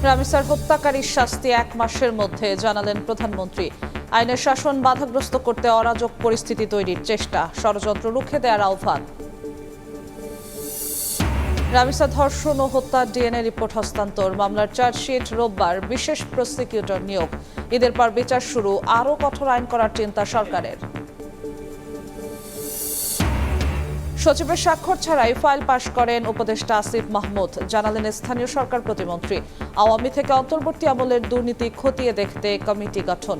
রামিসার হত্যাকারীর শাস্তি 1 মাসের মধ্যে জানালেন প্রধানমন্ত্রী। আইনের শাসন বাধাগ্রস্ত করতে অরাজক পরিস্থিতি তৈরির চেষ্টা, ষড়যন্ত্র রুখে দেওয়ার আহ্বান। রামিসা ধর্ষণ ও হত্যার ডিএনএ রিপোর্ট হস্তান্তর, মামলার চার্জশিট রোববার, বিশেষ প্রসিকিউটর নিয়োগ। ঈদের পর বিচার শুরু, আরও কঠোর আইন করার চিন্তা সরকারের। সচিবের স্বাক্ষর ছাড়াই ফাইল পাশ করেন উপদেষ্টা আসিফ মাহমুদ, জানালেন স্থানীয় সরকার প্রতিমন্ত্রী। আওয়ামী থেকে অন্তর্বর্তী আমলের দুর্নীতি খতিয়ে দেখতে কমিটি গঠন।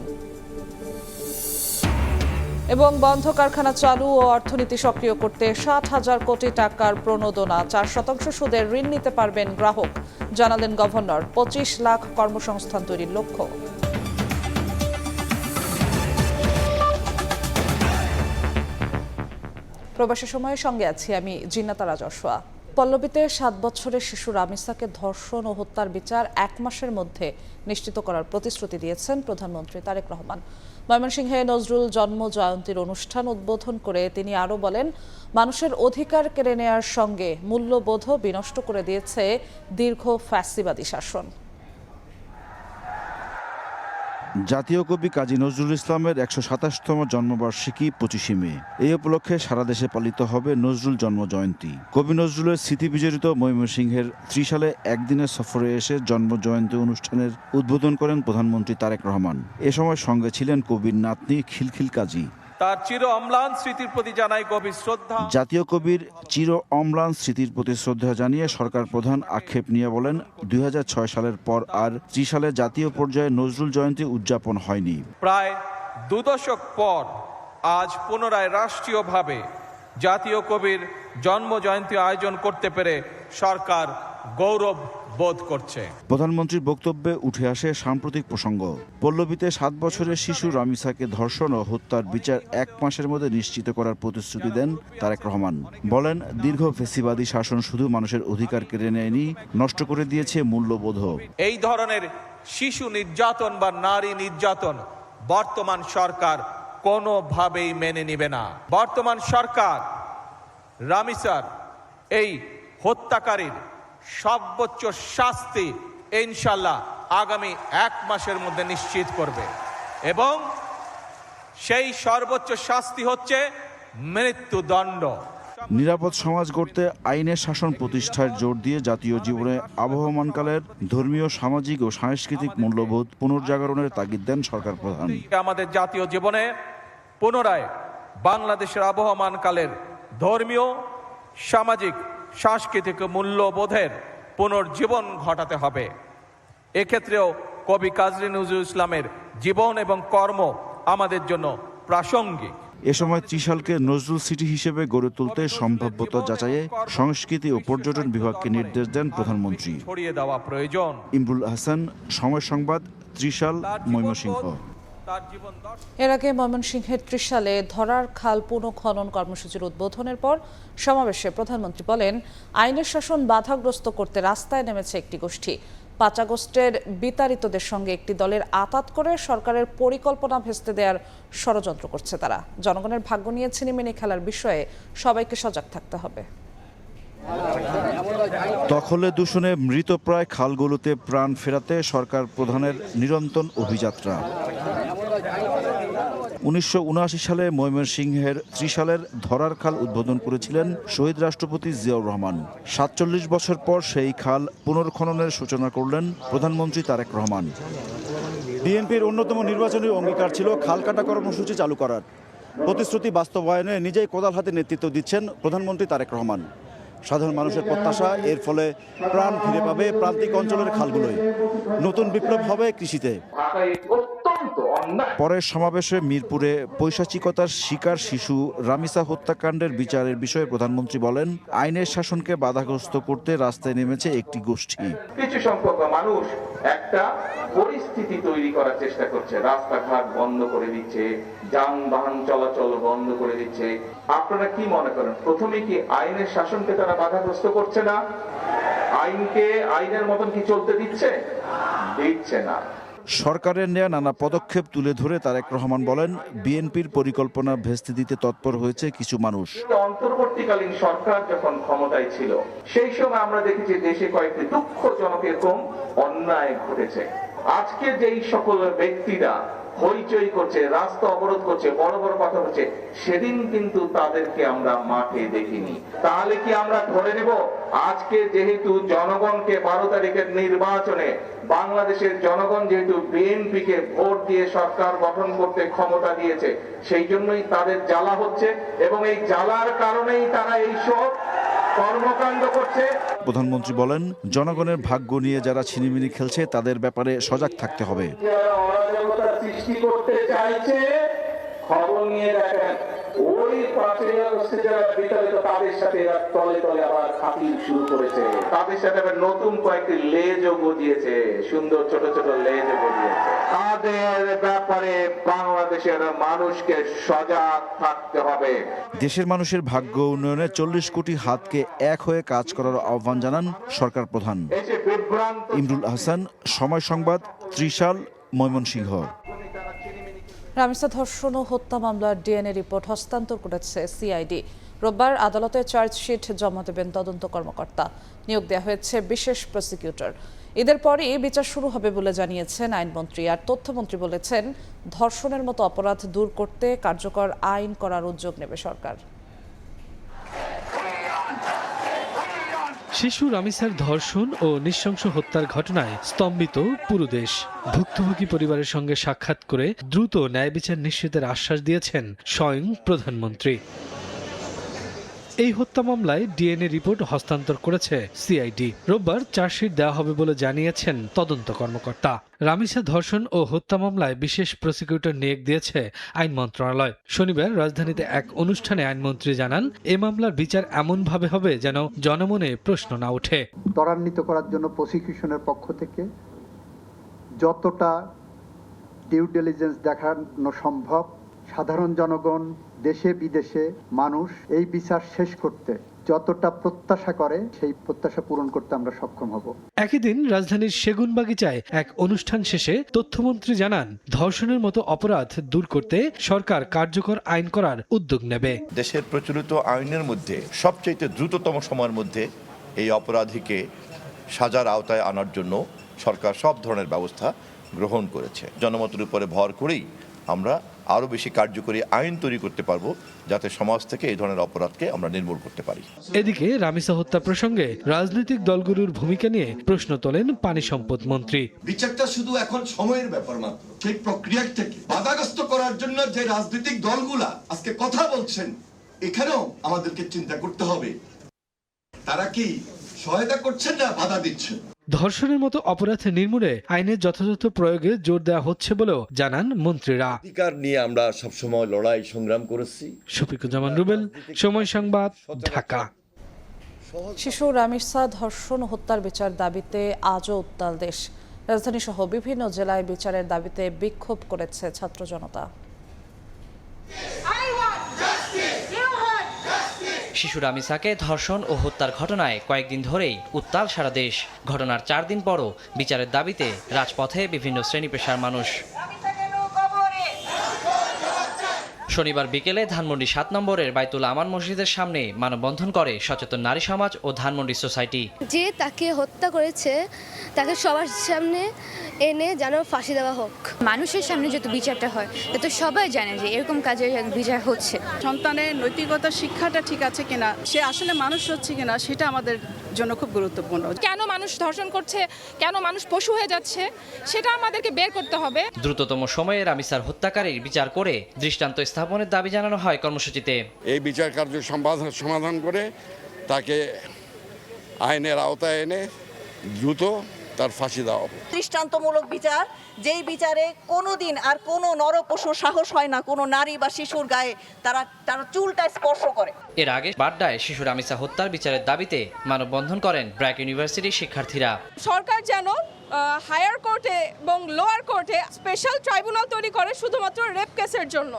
এবং বন্ধ কারখানা চালু ও অর্থনীতি সক্রিয় করতে 60,000 কোটি টাকার প্রণোদনা, 4% সুদের ঋণ নিতে পারবেন গ্রাহক, জানালেন গভর্নর। 25 লাখ কর্মসংস্থান তৈরির লক্ষ্য। প্রবাসী সময়ের সঙ্গে আছি আমি জিন্নাতা রাজস্বা। পল্লবীতে 7 বছরের শিশু রামিসাকে ধর্ষণ ও হত্যার বিচার 1 মাসের মধ্যে নিশ্চিত করার প্রতিশ্রুতি দিয়েছেন প্রধানমন্ত্রী তারেক রহমান। ময়মনসিংহে নজরুল জন্ম জয়ন্তীর অনুষ্ঠান উদ্বোধন করে তিনি আরও বলেন, মানুষের অধিকার কেড়ে নেওয়ার সঙ্গে মূল্যবোধও বিনষ্ট করে দিয়েছে দীর্ঘ ফ্যাসিবাদী শাসন। জাতীয় কবি কাজী নজরুল ইসলামের 127তম জন্মবার্ষিকী 25শে মে। এই উপলক্ষে সারা দেশে পালিত হবে নজরুল জন্ম জয়ন্তী। কবি নজরুলের স্মৃতি বিজড়িত ময়মনসিংহের ত্রিশালে একদিনের সফরে এসে জন্ম জয়ন্তী অনুষ্ঠানের উদ্বোধন করেন প্রধানমন্ত্রী তারেক রহমান। এ সময় সঙ্গে ছিলেন কবির নাতনি খিলখিল কাজী। তার চির অম্লান স্মৃতির প্রতি জানাই গভীর শ্রদ্ধা। জাতীয় কবির চির অম্লান স্মৃতির প্রতি শ্রদ্ধা জানিয়ে সরকার প্রধান আক্ষেপ নিয়ে বলেন, 2006 সালের পর আর ত্রিশালে জাতীয় পর্যায়ে নজরুল জয়ন্তী উদযাপন হয়নি। প্রায় 2 দশক পর আজ পুনরায় রাষ্ট্রীয়ভাবে জাতীয় কবির জন্ম জয়ন্তী আয়োজন করতে পেরে সরকার গৌরব বোধ করছে। প্রধানমন্ত্রীর বক্তব্যে উঠে আসে সাম্প্রতিক প্রসঙ্গ। পল্লবীতে 7 বছরের শিশু রামিসাকে ধর্ষণ ও হত্যার বিচার 1 মাসের মধ্যে নিশ্চিত করার প্রতিশ্রুতি দেন তারেক রহমান। বলেন, দীর্ঘ ফ্যাসিবাদী শাসন শুধু মানুষের অধিকার কেড়ে নেয়নি, নষ্ট করে দিয়েছে মূল্যবোধও। এই ধরনের শিশু নির্যাতন বা নারী নির্যাতন বর্তমান সরকার কোনোভাবেই মেনে নেবে না। বর্তমান সরকার রামিসার এই হত্যাকারীর সর্বোচ্চ শাস্তি ইনশাল্লাহ আগামী 1 মাসের মধ্যে নিশ্চিত করবে এবং সেই সর্বোচ্চ শাস্তি হচ্ছে মৃত্যুদণ্ড। নিরাপদ সমাজ গড়তে আইনের শাসন প্রতিষ্ঠার জোর দিয়ে জাতীয় জীবনে আবহমানকালের ধর্মীয়, সামাজিক ও সাংস্কৃতিক মূল্যবোধ পুনর্জাগরণের তাগিদ দেন সরকার প্রধান। আমাদের জাতীয় জীবনে পুনরায় বাংলাদেশের আবহমানকালের ধর্মীয়, সামাজিক, সাংস্কৃতিক মূল্যবোধের পুনর্জীবন ঘটাতে হবে। এক্ষেত্রেও কবি কাজী নজরুল ইসলামের জীবন এবং কর্ম আমাদের জন্য প্রাসঙ্গিক। এ সময় ত্রিশালকে নজরুল সিটি হিসেবে গড়ে তুলতে সম্ভাব্যতা যাচাইয়ে সংস্কৃতি ও পর্যটন বিভাগকে নির্দেশ দেন প্রধানমন্ত্রী। ছড়িয়ে দেওয়া প্রয়োজন। ইমরুল হাসান, সময় সংবাদ, ত্রিশাল, ময়মনসিংহ। এর আগে ময়মনসিংহের ত্রিশালে ধরার খাল পুনঃখনন কর্মসূচির উদ্বোধনের পর সমাবেশে প্রধানমন্ত্রী বলেন, আইনের শাসন বাধাগ্রস্ত করতে রাস্তায় নেমেছে একটি গোষ্ঠী। 5 আগস্টের বিতাড়িতদের সঙ্গে একটি দলের আঁতাত করে সরকারের পরিকল্পনা ভেস্তে দেওয়ার ষড়যন্ত্র করছে তারা। জনগণের ভাগ্য নিয়ে ছিনিমিনি খেলার বিষয়ে সবাইকে সজাগ থাকতে হবে। দখলে দূষণে মৃতপ্রায় খালগুলোতে প্রাণ ফেরাতে সরকার প্রধানের নিরন্তর অভিযাত্রা। 1979 সালে ময়মনসিংহের ত্রিশালের ধরার খাল উদ্বোধন করেছিলেন শহীদ রাষ্ট্রপতি জিয়াউর রহমান। 47 বছর পর সেই খাল পুনর্খননের সূচনা করলেন প্রধানমন্ত্রী তারেক রহমান। বিএনপির অন্যতম নির্বাচনী অঙ্গীকার ছিল খাল কাটা কর্মসূচি চালু করার। প্রতিশ্রুতি বাস্তবায়নে নিজেই কোদাল হাতে নেতৃত্ব দিচ্ছেন প্রধানমন্ত্রী তারেক রহমান। সাধারণ মানুষের প্রত্যাশা, এর ফলে প্রাণ ফিরে পাবে প্রান্তিক অঞ্চলের খালগুলোয়। নতুন বিপ্লব হবে কৃষিতে। পরের সমাবেশে মিরপুরে পৈশাচিকতার শিকার শিশু রামিসা হত্যাকাণ্ডের বিচারের বিষয়ে প্রধানমন্ত্রী বলেন, আইনের শাসনকে বাধাগ্রস্ত করতে রাস্তায় নেমেছে একটি গোষ্ঠী। কিছু সংখ্যক মানুষ একটা পরিস্থিতি তৈরি করার চেষ্টা করছে, রাস্তাঘাট বন্ধ করে দিচ্ছে, যানবাহন চলাচল বন্ধ করে দিচ্ছে। আপনারা কি মনে করেন, প্রথমে কি আইনের শাসনকে তারা বাধাগ্রস্ত করছে না? আইনকে আইনের মতন কি চলতে দিচ্ছে? দিচ্ছে না। সরকারের নেয়া নানা পদক্ষেপ তুলে ধরে তারেক রহমান বলেন, বিএনপির পরিকল্পনা ভেস্তে দিতে তৎপর হয়েছে কিছু মানুষ। অন্তর্বর্তীকালীন সরকার যখন ক্ষমতায় ছিল সেই সময় আমরা দেখেছি দেশে কয়েকটি দুঃখজনক এরকম অন্যায় ঘটেছে। আজকে যেই সকল ব্যক্তিরা হইচই করছে, রাস্তা অবরোধ করছে, বড় বড় কথা হচ্ছে, সেদিন কিন্তু তাদেরকে আমরা মাঠে দেখিনি। তাহলে কি আমরা ধরে নেব আজকে যেহেতু জনগণকে 12 তারিখের নির্বাচনে বাংলাদেশের জনগণ যেহেতু বিএনপিকে ভোট দিয়ে সরকার গঠন করতে ক্ষমতা দিয়েছে, সেই জন্যই তাদের জ্বালা হচ্ছে এবং এই জ্বালার কারণেই তারা এই সব কর্মকাণ্ড করছে। প্রধানমন্ত্রী বলেন, জনগণের ভাগ্য নিয়ে যারা ছিনিমিনি খেলছে তাদের ব্যাপারে সজাগ থাকতে হবে। যারা অরাজকতা সৃষ্টি করতে চাইছে খবর নিয়ে দেখেন, ওই 5 আগস্টে যারা বিতাড়িত তাদের সাথে এরা তলে তলে আবার খাতির শুরু করেছে। তাদের সাথে আবার নতুন কয়েকটি লেজও গজিয়েছে, সুন্দর ছোট ছোট লেজও গজিয়েছে। তাদের ব্যাপারে বাংলাদেশের মানুষকে সজাগ থাকতে হবে। দেশের মানুষের ভাগ্য উন্নয়নে 40 কোটি হাতকে এক হয়ে কাজ করার আহ্বান জানান সরকার প্রধান। এসে বিভ্রান্ত ইমরুল আহসান, সময় সংবাদ, ত্রিশাল, ময়মনসিংহ। রামিসা ধর্ষণ ও হত্যা মামলার ডিএনএ রিপোর্ট হস্তান্তর করেছে সিআইডি। রোববার আদালতে চার্জশিট জমা দেবেন তদন্ত কর্মকর্তা। নিয়োগ দেওয়া হয়েছে বিশেষ প্রসিকিউটর। ঈদের পরই বিচার শুরু হবে বলে জানিয়েছেন আইনমন্ত্রী। আর তথ্যমন্ত্রী বলেছেন, ধর্ষণের মতো অপরাধ দূর করতে কার্যকর আইন করার উদ্যোগ নেবে সরকার। শিশু রামিসার ধর্ষণ ও নৃশংস হত্যার ঘটনায় স্তম্ভিত পুরো দেশ। ভুক্তভোগী পরিবারের সঙ্গে সাক্ষাৎ করে দ্রুত ন্যায় বিচার নিশ্চিতের আশ্বাস দিয়েছেন স্বয়ং প্রধানমন্ত্রী। এই হত্যা মামলায় ডিএনএ রিপোর্ট হস্তান্তর করেছে সিআইডি। রোববার চার্জশিট দেওয়া হবে বলে জানিয়েছেন তদন্ত কর্মকর্তা। রামিসা ধর্ষণ ও হত্যা মামলায় বিশেষ প্রসিকিউটর নিয়োগ দিয়েছে আইন মন্ত্রণালয়। শনিবার রাজধানীতে এক অনুষ্ঠানে আইনমন্ত্রী জানান, এ মামলার বিচার এমনভাবে হবে যেন জনমনে প্রশ্ন না ওঠে। ত্বরান্বিত করার জন্য প্রসিকিউশনের পক্ষ থেকে যতটা ডিউ ডিলিজেন্স দেখানো সম্ভব, সাধারণ জনগণ, দেশে বিদেশে মানুষ এই বিচার শেষ করতে যতটা প্রত্যাশা করে সেই প্রত্যাশা পূরণ করতে আমরা সক্ষম হব। একই দিন রাজধানীর সেগুনবাগিচায় এক অনুষ্ঠান শেষে তথ্যমন্ত্রী জানান, ধর্ষণের মতো অপরাধ দূর করতে সরকার কার্যকর আইন করার উদ্যোগ নেবে। দেশের প্রচলিত আইনের মধ্যে সবচেয়ে দ্রুততম সময়ের মধ্যে এই অপরাধীকে সাজার আওতায় আনার জন্য সরকার সব ধরনের ব্যবস্থা গ্রহণ করেছে। জনমতের উপরে ভর করেই আমরা আরও বেশি কার্যকরী আইন তৈরি করতে পারবো, যাতে সমাজ থেকে এই ধরনের অপরাধকে আমরা নির্মূল করতে পারি। এদিকে রামিসা হত্যা প্রসঙ্গে রাজনৈতিক দলগুলোর ভূমিকা নিয়ে প্রশ্ন তোলেন পানি সম্পদ মন্ত্রী। বিচারটা শুধু এখন সময়ের ব্যাপার মাত্র। সেই প্রক্রিয়াটাকে বাধাগ্রস্ত করার জন্য যে রাজনৈতিক দলগুলা আজকে কথা বলছেন, এখানেও আমাদেরকে চিন্তা করতে হবে তারা কি সহায়তা করছেন না বাধা দিচ্ছেন। ধর্ষণের মতো অপরাধ নির্মূলে আইনের যথাযথ প্রয়োগে জোর দেওয়া হচ্ছে বলেও জানান মন্ত্রীরা। অধিকার নিয়ে আমরা সবসময় লড়াই সংগ্রাম করেছি। শফিকুজ্জামান রুবেল, সময় সংবাদ, ঢাকা। শিশু রামিসা ধর্ষণ ও হত্যার বিচার দাবিতে আজও উত্তাল দেশ। রাজধানী সহ বিভিন্ন জেলায় বিচারের দাবিতে বিক্ষোভ করেছে ছাত্র জনতা। শিশু রামিসাকে ধর্ষণ ও হত্যার ঘটনায় কয়েকদিন ধরেই উত্তাল সারা দেশ। ঘটনার 4 দিন পরও বিচারের দাবিতে রাজপথে বিভিন্ন শ্রেণী পেশার মানুষ। শনিবার বিকেলে ধানমন্ডি 7 নম্বরের বাইতুল আমান মসজিদের সামনে মানববন্ধন করে সচেতন নারী সমাজ ও ধানমন্ডি সোসাইটি। যে তাকে হত্যা করেছে তাকে সবার সামনে এনে যেন ফাঁসি দেওয়া হোক। মানুষের সামনে যত বিচারটা হয় তত সবাই জানে যে এরকম কাজের বিচার হচ্ছে। সন্তানের নৈতিকতা শিক্ষাটা ঠিক আছে কিনা, সে আসলে মানুষ হচ্ছে কিনা, সেটা আমাদের জন্য খুব গুরুত্বপূর্ণ। কেন মানুষ ধর্ষণ করছে, কেন মানুষ পশু হয়ে যাচ্ছে, সেটা আমাদেরকে বের করতে হবে। দ্রুততম সময়ে রামিসার হত্যাকারীর বিচার করে দৃষ্টান্ত স্থাপনের দাবি জানানো হয় কর্মসূচিতে। এই বিচার কার্য সমাধান করে তাকে আইনের আওতায় এনে দ্রুত তার ফাঁসি দেওয়া হবে। দৃষ্টান্তমূলক বিচার, যেই বিচারে কোনোদিন আর কোনো নরপশুর সাহস হয় না কোনো নারী বা শিশুর গায়ে তারা চুলটা স্পর্শ করে। এর আগে বাড্ডায় শিশু রামিসা হত্যার বিচারের দাবিতে মানববন্ধন করেন ব্র্যাক ইউনিভার্সিটির শিক্ষার্থীরা। সরকার যেন হায়ার কোর্টে এবং লোয়ার কোর্টে স্পেশাল ট্রাইব্যুনাল তৈরি করে শুধুমাত্র রেপ কেসের জন্য।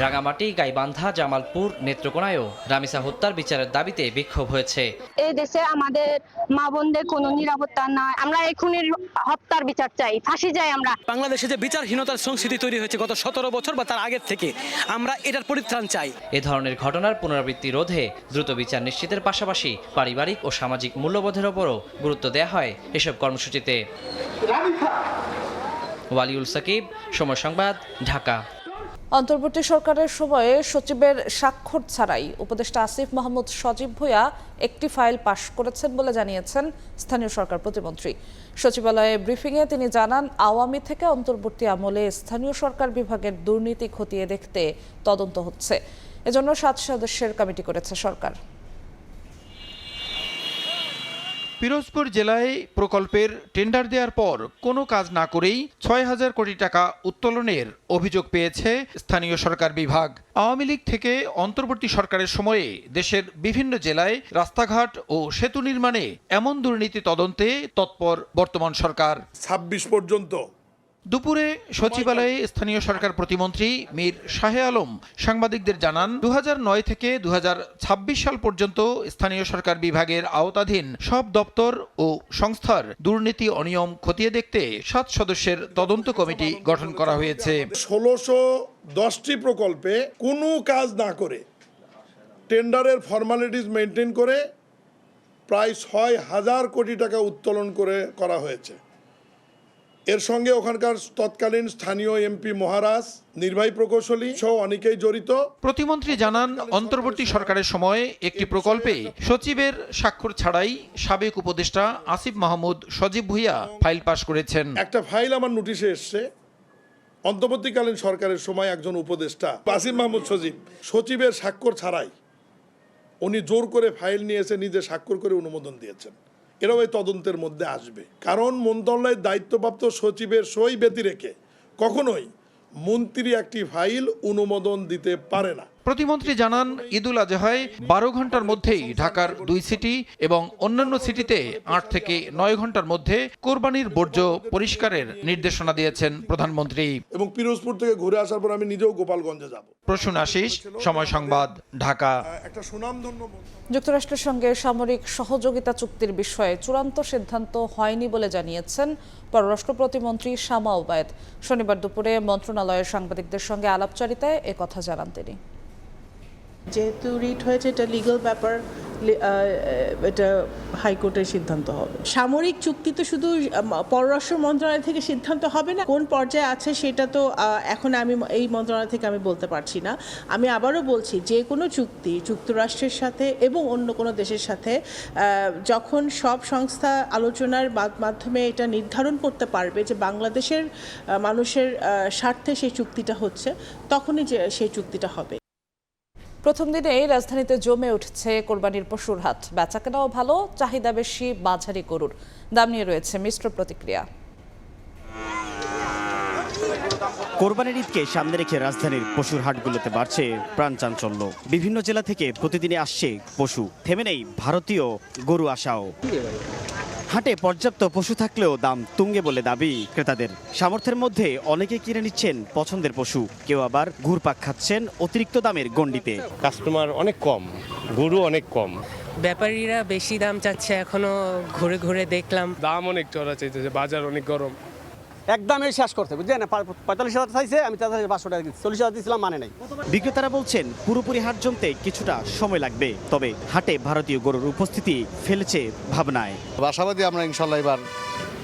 রাঙামাটি, গাইবান্ধা, জামালপুর, নেত্রকোনায়ও রামিসা হত্যার বিচারের দাবিতে বিক্ষোভ হয়েছে। এই দেশে আমাদের মা বোনদের কোনো নিরাপত্তা নাই, আমরা এই খুনির হত্যার বিচার চাই, ফাঁসি চাই। আমরা বাংলাদেশে যে বিচারহীনতার সংস্কৃতি তৈরি হয়েছে গত 17 বছর বা তার আগের থেকে, আমরা এটার পরিত্রাণ চাই। এ ধরনের ঘটনার পুনরাবৃত্তি রোধে দ্রুত বিচার নিশ্চিতের পাশাপাশি পারিবারিক ও সামাজিক মূল্যবোধের ওপরও গুরুত্ব দেওয়া হয় এসব কর্মসূচিতে। ওয়ালিউল সাকিব, সময় সংবাদ, ঢাকা। অন্তর্বর্তী সরকারের সময়ে সচিবের স্বাক্ষর ছাড়াই উপদেষ্টা আসিফ মাহমুদ সজীব ভূঁইয়া একটি ফাইল পাশ করেছেন বলে জানিয়েছেন স্থানীয় সরকার প্রতিমন্ত্রী। সচিবালয়ে ব্রিফিংয়ে তিনি জানান, আওয়ামী থেকে অন্তর্বর্তী আমলে স্থানীয় সরকার বিভাগের দুর্নীতি খতিয়ে দেখতে তদন্ত হচ্ছে। এজন্য 7 সদস্যের কমিটি করেছে সরকার। পিরোজপুর জেলায় প্রকল্পের টেন্ডার দেওয়ার পর কোনো কাজ না করেই 6,000 কোটি টাকা উত্তোলনের অভিযোগ পেয়েছে স্থানীয় সরকার বিভাগ। আওয়ামী লীগ থেকে অন্তর্বর্তী সরকারের সময়ে দেশের বিভিন্ন জেলায় রাস্তাঘাট ও সেতু নির্মাণে এমন দুর্নীতি তদন্তে তৎপর বর্তমান সরকার। 26 পর্যন্ত দুপুরে সচিবালয়ে স্থানীয় সরকার প্রতিমন্ত্রী মীর শাহে আলম সাংবাদিকদের জানান, 2009 থেকে 2026 সাল পর্যন্ত স্থানীয় সরকার বিভাগের আওতাধীন সব দপ্তর ও সংস্থার দুর্নীতি অনিয়ম খতিয়ে দেখতে 7 সদস্যের তদন্ত কমিটি গঠন করা হয়েছে। 1610টি প্রকল্পে কোনো কাজ না করে টেন্ডারের ফর্মালিটিস মেনটেন করে প্রায় 6,000 কোটি টাকা উত্তোলন করা হয়েছে। এর সঙ্গে ওখানকার তৎকালীন স্থানীয় এমপি মহারাজ, নির্বাহী প্রকৌশলী সহ অনেকেই জড়িত। প্রতিমন্ত্রী জানান, অন্তর্বর্তী সরকারের সময় একটি প্রকল্পে সচিবের স্বাক্ষর ছাড়াই সাবেক উপদেষ্টা আসিফ মাহমুদ সজীব ভূঁইয়া ফাইল পাশ করেছেন। একটা ফাইল আমার নোটিশে এসছে, অন্তর্বর্তীকালীন সরকারের সময় একজন উপদেষ্টা আসিফ মাহমুদ সচিবের স্বাক্ষর ছাড়াই উনি জোর করে ফাইল নিয়ে এসে নিজে স্বাক্ষর করে অনুমোদন দিয়েছেন। এরাও এই তদন্তের মধ্যে আসবে, কারণ মন্ত্রণালয়ের দায়িত্বপ্রাপ্ত সচিবের সই ব্যতি রেখে কখনোই মন্ত্রী একটি ফাইল অনুমোদন দিতে পারে না। প্রতিমন্ত্রী জানান, ঈদুল আজহায় 12 ঘন্টার মধ্যেই ঢাকার 2 সিটি এবং অন্যান্য সিটিতে 8 থেকে 9 ঘন্টার মধ্যে কোরবানির বর্জ্য পরিষ্কারের নির্দেশনা দিয়েছেন প্রধানমন্ত্রী। এবং পিরোজপুর থেকে ঘুরে আসার পর আমি নিজেও গোপালগঞ্জে যাব। প্রসূন আশিস, সময় সংবাদ, ঢাকা। একটা সুনামধন্য যুক্তরাষ্ট্রের সঙ্গে সামরিক সহযোগিতা চুক্তির বিষয়ে চূড়ান্ত সিদ্ধান্ত হয়নি বলে জানিয়েছেন পররাষ্ট্র প্রতিমন্ত্রী শামা ওবায়েদ। শনিবার দুপুরে মন্ত্রণালয়ের সাংবাদিকদের সঙ্গে আলাপচারিতায় একথা জানান তিনি। যেহেতু রিট হয়েছে, এটা লিগ্যাল ব্যাপার, এটা হাইকোর্টের সিদ্ধান্ত হবে। সামরিক চুক্তি তো শুধু পররাষ্ট্র মন্ত্রণালয় থেকে সিদ্ধান্ত হবে না, কোন পর্যায়ে আছে সেটা তো এখন আমি এই মন্ত্রণালয় থেকে আমি বলতে পারছি না। আমি আবারও বলছি, যে কোনো চুক্তি যুক্তরাষ্ট্রের সাথে এবং অন্য কোনো দেশের সাথে যখন সব সংস্থা আলোচনার মাধ্যমে এটা নির্ধারণ করতে পারবে যে বাংলাদেশের মানুষের স্বার্থে সেই চুক্তিটা হচ্ছে, তখনই যে সেই চুক্তিটা হবে। প্রথম দিনেই রাজধানীতে জমে উঠছে কোরবানির পশুর হাট। বেচাকেনাও ভালো, চাহিদা বেশি বাছারি গরুর। দাম নিয়ে রয়েছে মিশ্র প্রতিক্রিয়া। কোরবানির ঈদকে সামনে রেখে রাজধানীর পশুর হাটগুলোতে বাড়ছে প্রাণ চাঞ্চল্য। বিভিন্ন জেলা থেকে প্রতিদিনে আসছে পশু, থেমে নেই ভারতীয় গরু আসাও। হাটে পর্যাপ্ত পশু থাকলেও দাম তুঙ্গে বলে দাবি ক্রেতাদের। সামর্থ্যের মধ্যে অনেকে কিনে নিচ্ছেন পছন্দের পশু, কেউ আবার ঘুরপাক খাচ্ছেন অতিরিক্ত দামের গণ্ডিতে। কাস্টমার অনেক কম, গরু অনেক কম, ব্যাপারীরা বেশি দাম চাচ্ছে। এখনো ঘুরে ঘুরে দেখলাম দাম অনেক চড়া চাইতেছে, বাজার অনেক গরম। একদমই শেষ করতে বুঝছেন, 45,000 চাইছে, আমি 500 টাকা 40,000 দিয়েছিলাম, মানে নাই। বিক্রেতারা বলছেন পুরোপুরি হাট জমতে কিছুটা সময় লাগবে, তবে হাটে ভারতীয় গরুর উপস্থিতি ফেলেছে ভাবনায়। আশাবাদী আমরা, ইনশাল্লাহ এবার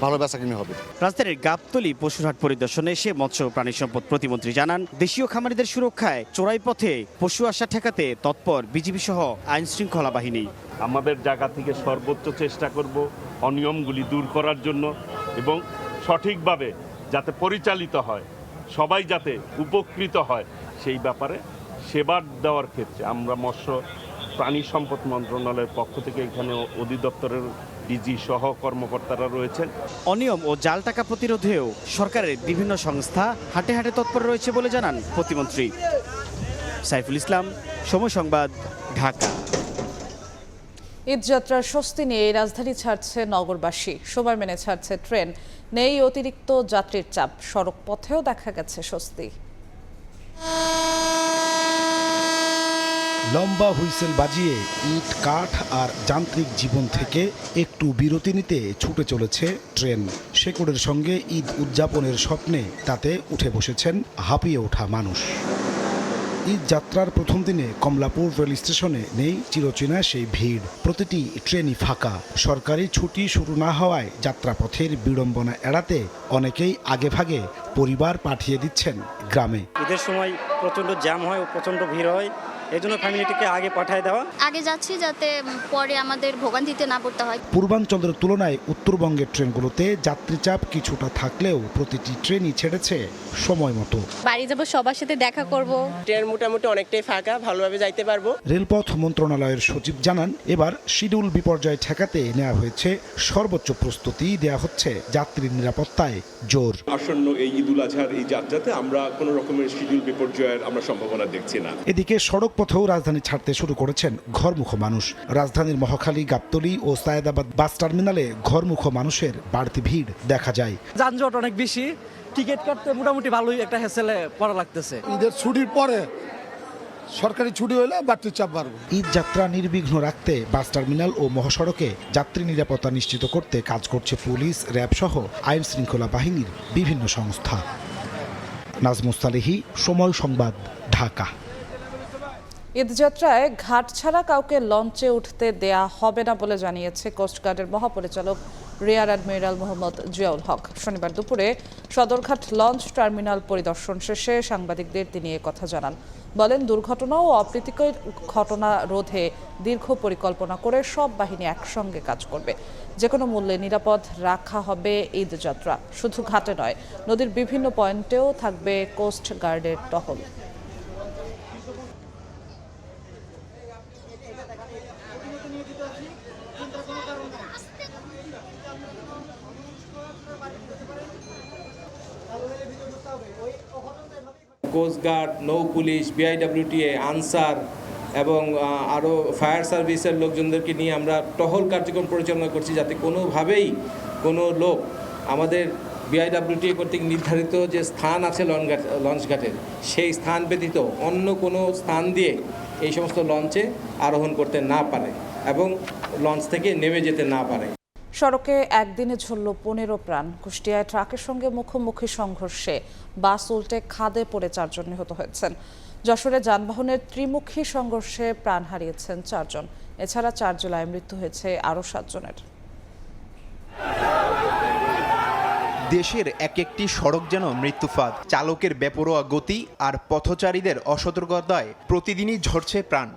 ভালো বেচাকিনি হবে। রাজধানীর গাবতলী পশুরহাট পরিদর্শনে এসে মৎস্য প্রাণী সম্পদ প্রতিমন্ত্রী জানান, দেশীয় খামারিদের সুরক্ষায় চোরাই পথে পশু আসা ঠেকাতে তৎপর বিজিবি সহ আইন শৃঙ্খলা বাহিনী। আমাদের জায়গা থেকে সর্বোচ্চ চেষ্টা করব অনিয়মগুলি দূর করার জন্য এবং সঠিকভাবে যাতে পরিচালিত হয়, সবাই যাতে উপকৃত হয়, সেই ব্যাপারে সেবা দেওয়ার ক্ষেত্রে আমরা মৎস্য প্রাণী সম্পদ মন্ত্রণালয়ের পক্ষ থেকে এখানে অধিদপ্তরের ডিজি সহ কর্মকর্তারা রয়েছেন। অনিয়ম ও জাল টাকা প্রতিরোধেও সরকারের বিভিন্ন সংস্থা হাটে হাটে তৎপর রয়েছে বলে জানান প্রতিমন্ত্রী। সাইফুল ইসলাম, সময় সংবাদ, ঢাকা। ঈদযাত্রার স্বস্তি নিয়ে রাজধানী ছাড়ছে নগরবাসী। সময় মেনে ছাড়ছে ট্রেন, নেই অতিরিক্ত যাত্রীর চাপ। সড়ক পথেও দেখা গেছে স্বস্তি। লম্বা হুইসেল বাজিয়ে ইট কাঠ আর যান্ত্রিক জীবন থেকে একটু বিরতি নিতে ছুটে চলেছে ট্রেন। শেকড়ের সঙ্গে ঈদ উদযাপনের স্বপ্নে তাতে উঠে বসেছেন হাঁপিয়ে ওঠা মানুষ। ঈদ যাত্রার প্রথম দিনে কমলাপুর রেল স্টেশনে নেই চিরচেনা সেই ভিড়। প্রতিটি ট্রেনই ফাঁকা। সরকারি ছুটি শুরু না হওয়ায় যাত্রাপথের বিড়ম্বনা এড়াতে অনেকেই আগেভাগে পরিবার পাঠিয়ে দিচ্ছেন গ্রামে। ঈদের সময় প্রচণ্ড জ্যাম হয় ও প্রচণ্ড ভিড় হয়, এই জন্য ফ্যামিলিটিকে আগে পাঠিয়ে দেওয়া। আগে যাচ্ছি যাতে পরে আমাদের ভোগান্তিতে না পড়তে হয়। পূর্বাঞ্চলের তুলনায় উত্তরবঙ্গের ট্রেনগুলোতে যাত্রীচাপ কিছুটা থাকলেও প্রতিটি ট্রেনই ছেড়েছে সময় মতো। বাড়ি যাব, সবার সাথে দেখা করব। ট্রেন মোটামুটি অনেকটাই ফাঁকা, ভালোভাবে যাইতে পারবো। রেলপথ মন্ত্রণালয়ের সচিব জানান, এবার শিডিউল বিপর্যয় ঠেকাতে নেওয়া হয়েছে সর্বোচ্চ প্রস্তুতি, দেয়া হচ্ছে যাত্রী নিরাপত্তায় জোর। আসন্ন এই ঈদুল আজহার এই যাত্রাতে আমরা কোনো রকমের শিডিউল বিপর্যয়ের আমরা সম্ভাবনা দেখছি না। এদিকে সড়ক পথেও রাজধানী ছাড়তে শুরু করেছেন ঘরমুখো মানুষ। রাজধানীর মহাখালী, গাবতলী ও সায়েদাবাদ বাস টার্মিনালে ঘরমুখো মানুষের বাড়তি ভিড় দেখা যায়। যানজট অনেক বেশি, টিকিট কাটতে মোটামুটি ভালোই একটা হ্যাসেলে পড়া লাগতেছে। ঈদের ছুটির পরে সরকারি ছুটি হলে বাড়তি চাপ বাড়বে। ঈদ যাত্রা নির্বিঘ্ন রাখতে বাস টার্মিনাল ও মহাসড়কে যাত্রী নিরাপত্তা নিশ্চিত করতে কাজ করছে পুলিশ, র্যাব সহ আইন শৃঙ্খলা বাহিনীর বিভিন্ন সংস্থা। নাজমুস সালেহী, সময় সংবাদ, ঢাকা। ঈদযাত্রায় ঘাট ছাড়া কাউকে লঞ্চে উঠতে দেয়া হবে না বলে জানিয়েছে কোস্টগার্ডের মহাপরিচালক রিয়ার অ্যাডমিরাল মোহাম্মদ জিয়াউল হক। শনিবার দুপুরে সদরঘাট লঞ্চ টার্মিনাল পরিদর্শন শেষে সাংবাদিকদের তিনি কথা জানান। বলেন, দুর্ঘটনা ও অপ্রীতিকর ঘটনা রোধে দীর্ঘ পরিকল্পনা করে সব বাহিনী একসঙ্গে কাজ করবে। যে কোনো মূল্যে নিরাপদ রাখা হবে ঈদযাত্রা। শুধু ঘাটে নয়, নদীর বিভিন্ন পয়েন্টেও থাকবে কোস্ট গার্ডের টহল। কোস্টগার্ড, নৌ পুলিশ, বিআইডব্লিউটিএ, আনসার এবং আরও ফায়ার সার্ভিসের লোকজনদেরকে নিয়ে আমরা টহল কার্যক্রম পরিচালনা করছি, যাতে কোনোভাবেই কোনো লোক আমাদের বিআইডব্লিউটিএ কর্তৃক নির্ধারিত যে স্থান আছে লঞ্চঘাটের, সেই স্থান ব্যতীত অন্য কোনো স্থান দিয়ে এই সমস্ত লঞ্চে আরোহণ করতে না পারে এবং লঞ্চ থেকে নেমে যেতে না পারে। সড়কে একদিনে ঝরল 15 প্রাণ। কুষ্টিয়ায় ট্রাকের সঙ্গে মুখোমুখি সংঘর্ষে বাস উল্টে খাদে পড়ে 4 জন নিহত হয়েছেন। যশোরে যানবাহনের ত্রিমুখী সংঘর্ষে প্রাণ হারিয়েছেন 4 জন। এছাড়া 4 জেলায় মৃত্যু হয়েছে আরও 7 জনের। দেশের এক একটি সড়ক যেন মৃত্যুফাঁদ। চালকের বেপরোয়া গতি আর পথচারীদের অসতর্কতায় প্রতিদিনই ঝরছে প্রাণ।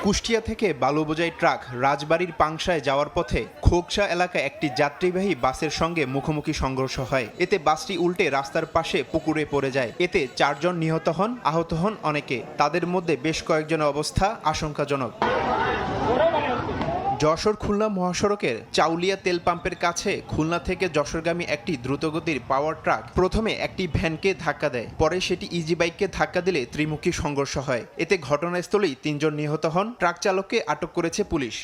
কুষ্টিয়া থেকে বালু বোঝাই ট্রাক রাজবাড়ির পাংশায় যাওয়ার পথে খোকসা এলাকায় একটি যাত্রীবাহী বাসের সঙ্গে মুখোমুখি সংঘর্ষ হয়। এতে বাসটি উল্টে রাস্তার পাশে পুকুরে পড়ে যায়। এতে 4 জন নিহত হন, আহত হন অনেকে। তাদের মধ্যে বেশ কয়েকজনের অবস্থা আশঙ্কাজনক। যশোর খুলনা মহাসড়কের চাউলিয়া তেল পাম্পের কাছে খুলনা থেকে যশোরগামী একটি দ্রুতগতির পাওয়ার ট্রাক প্রথমে একটি ভ্যানকে ধাক্কা দেয়, পরে সেটি ইজি বাইককে ধাক্কা দিলে ত্রিমুখী সংঘর্ষ হয়। এতে ঘটনাস্থলেই 3 জন নিহত হন। ট্রাক চালককে আটক করেছে পুলিশ।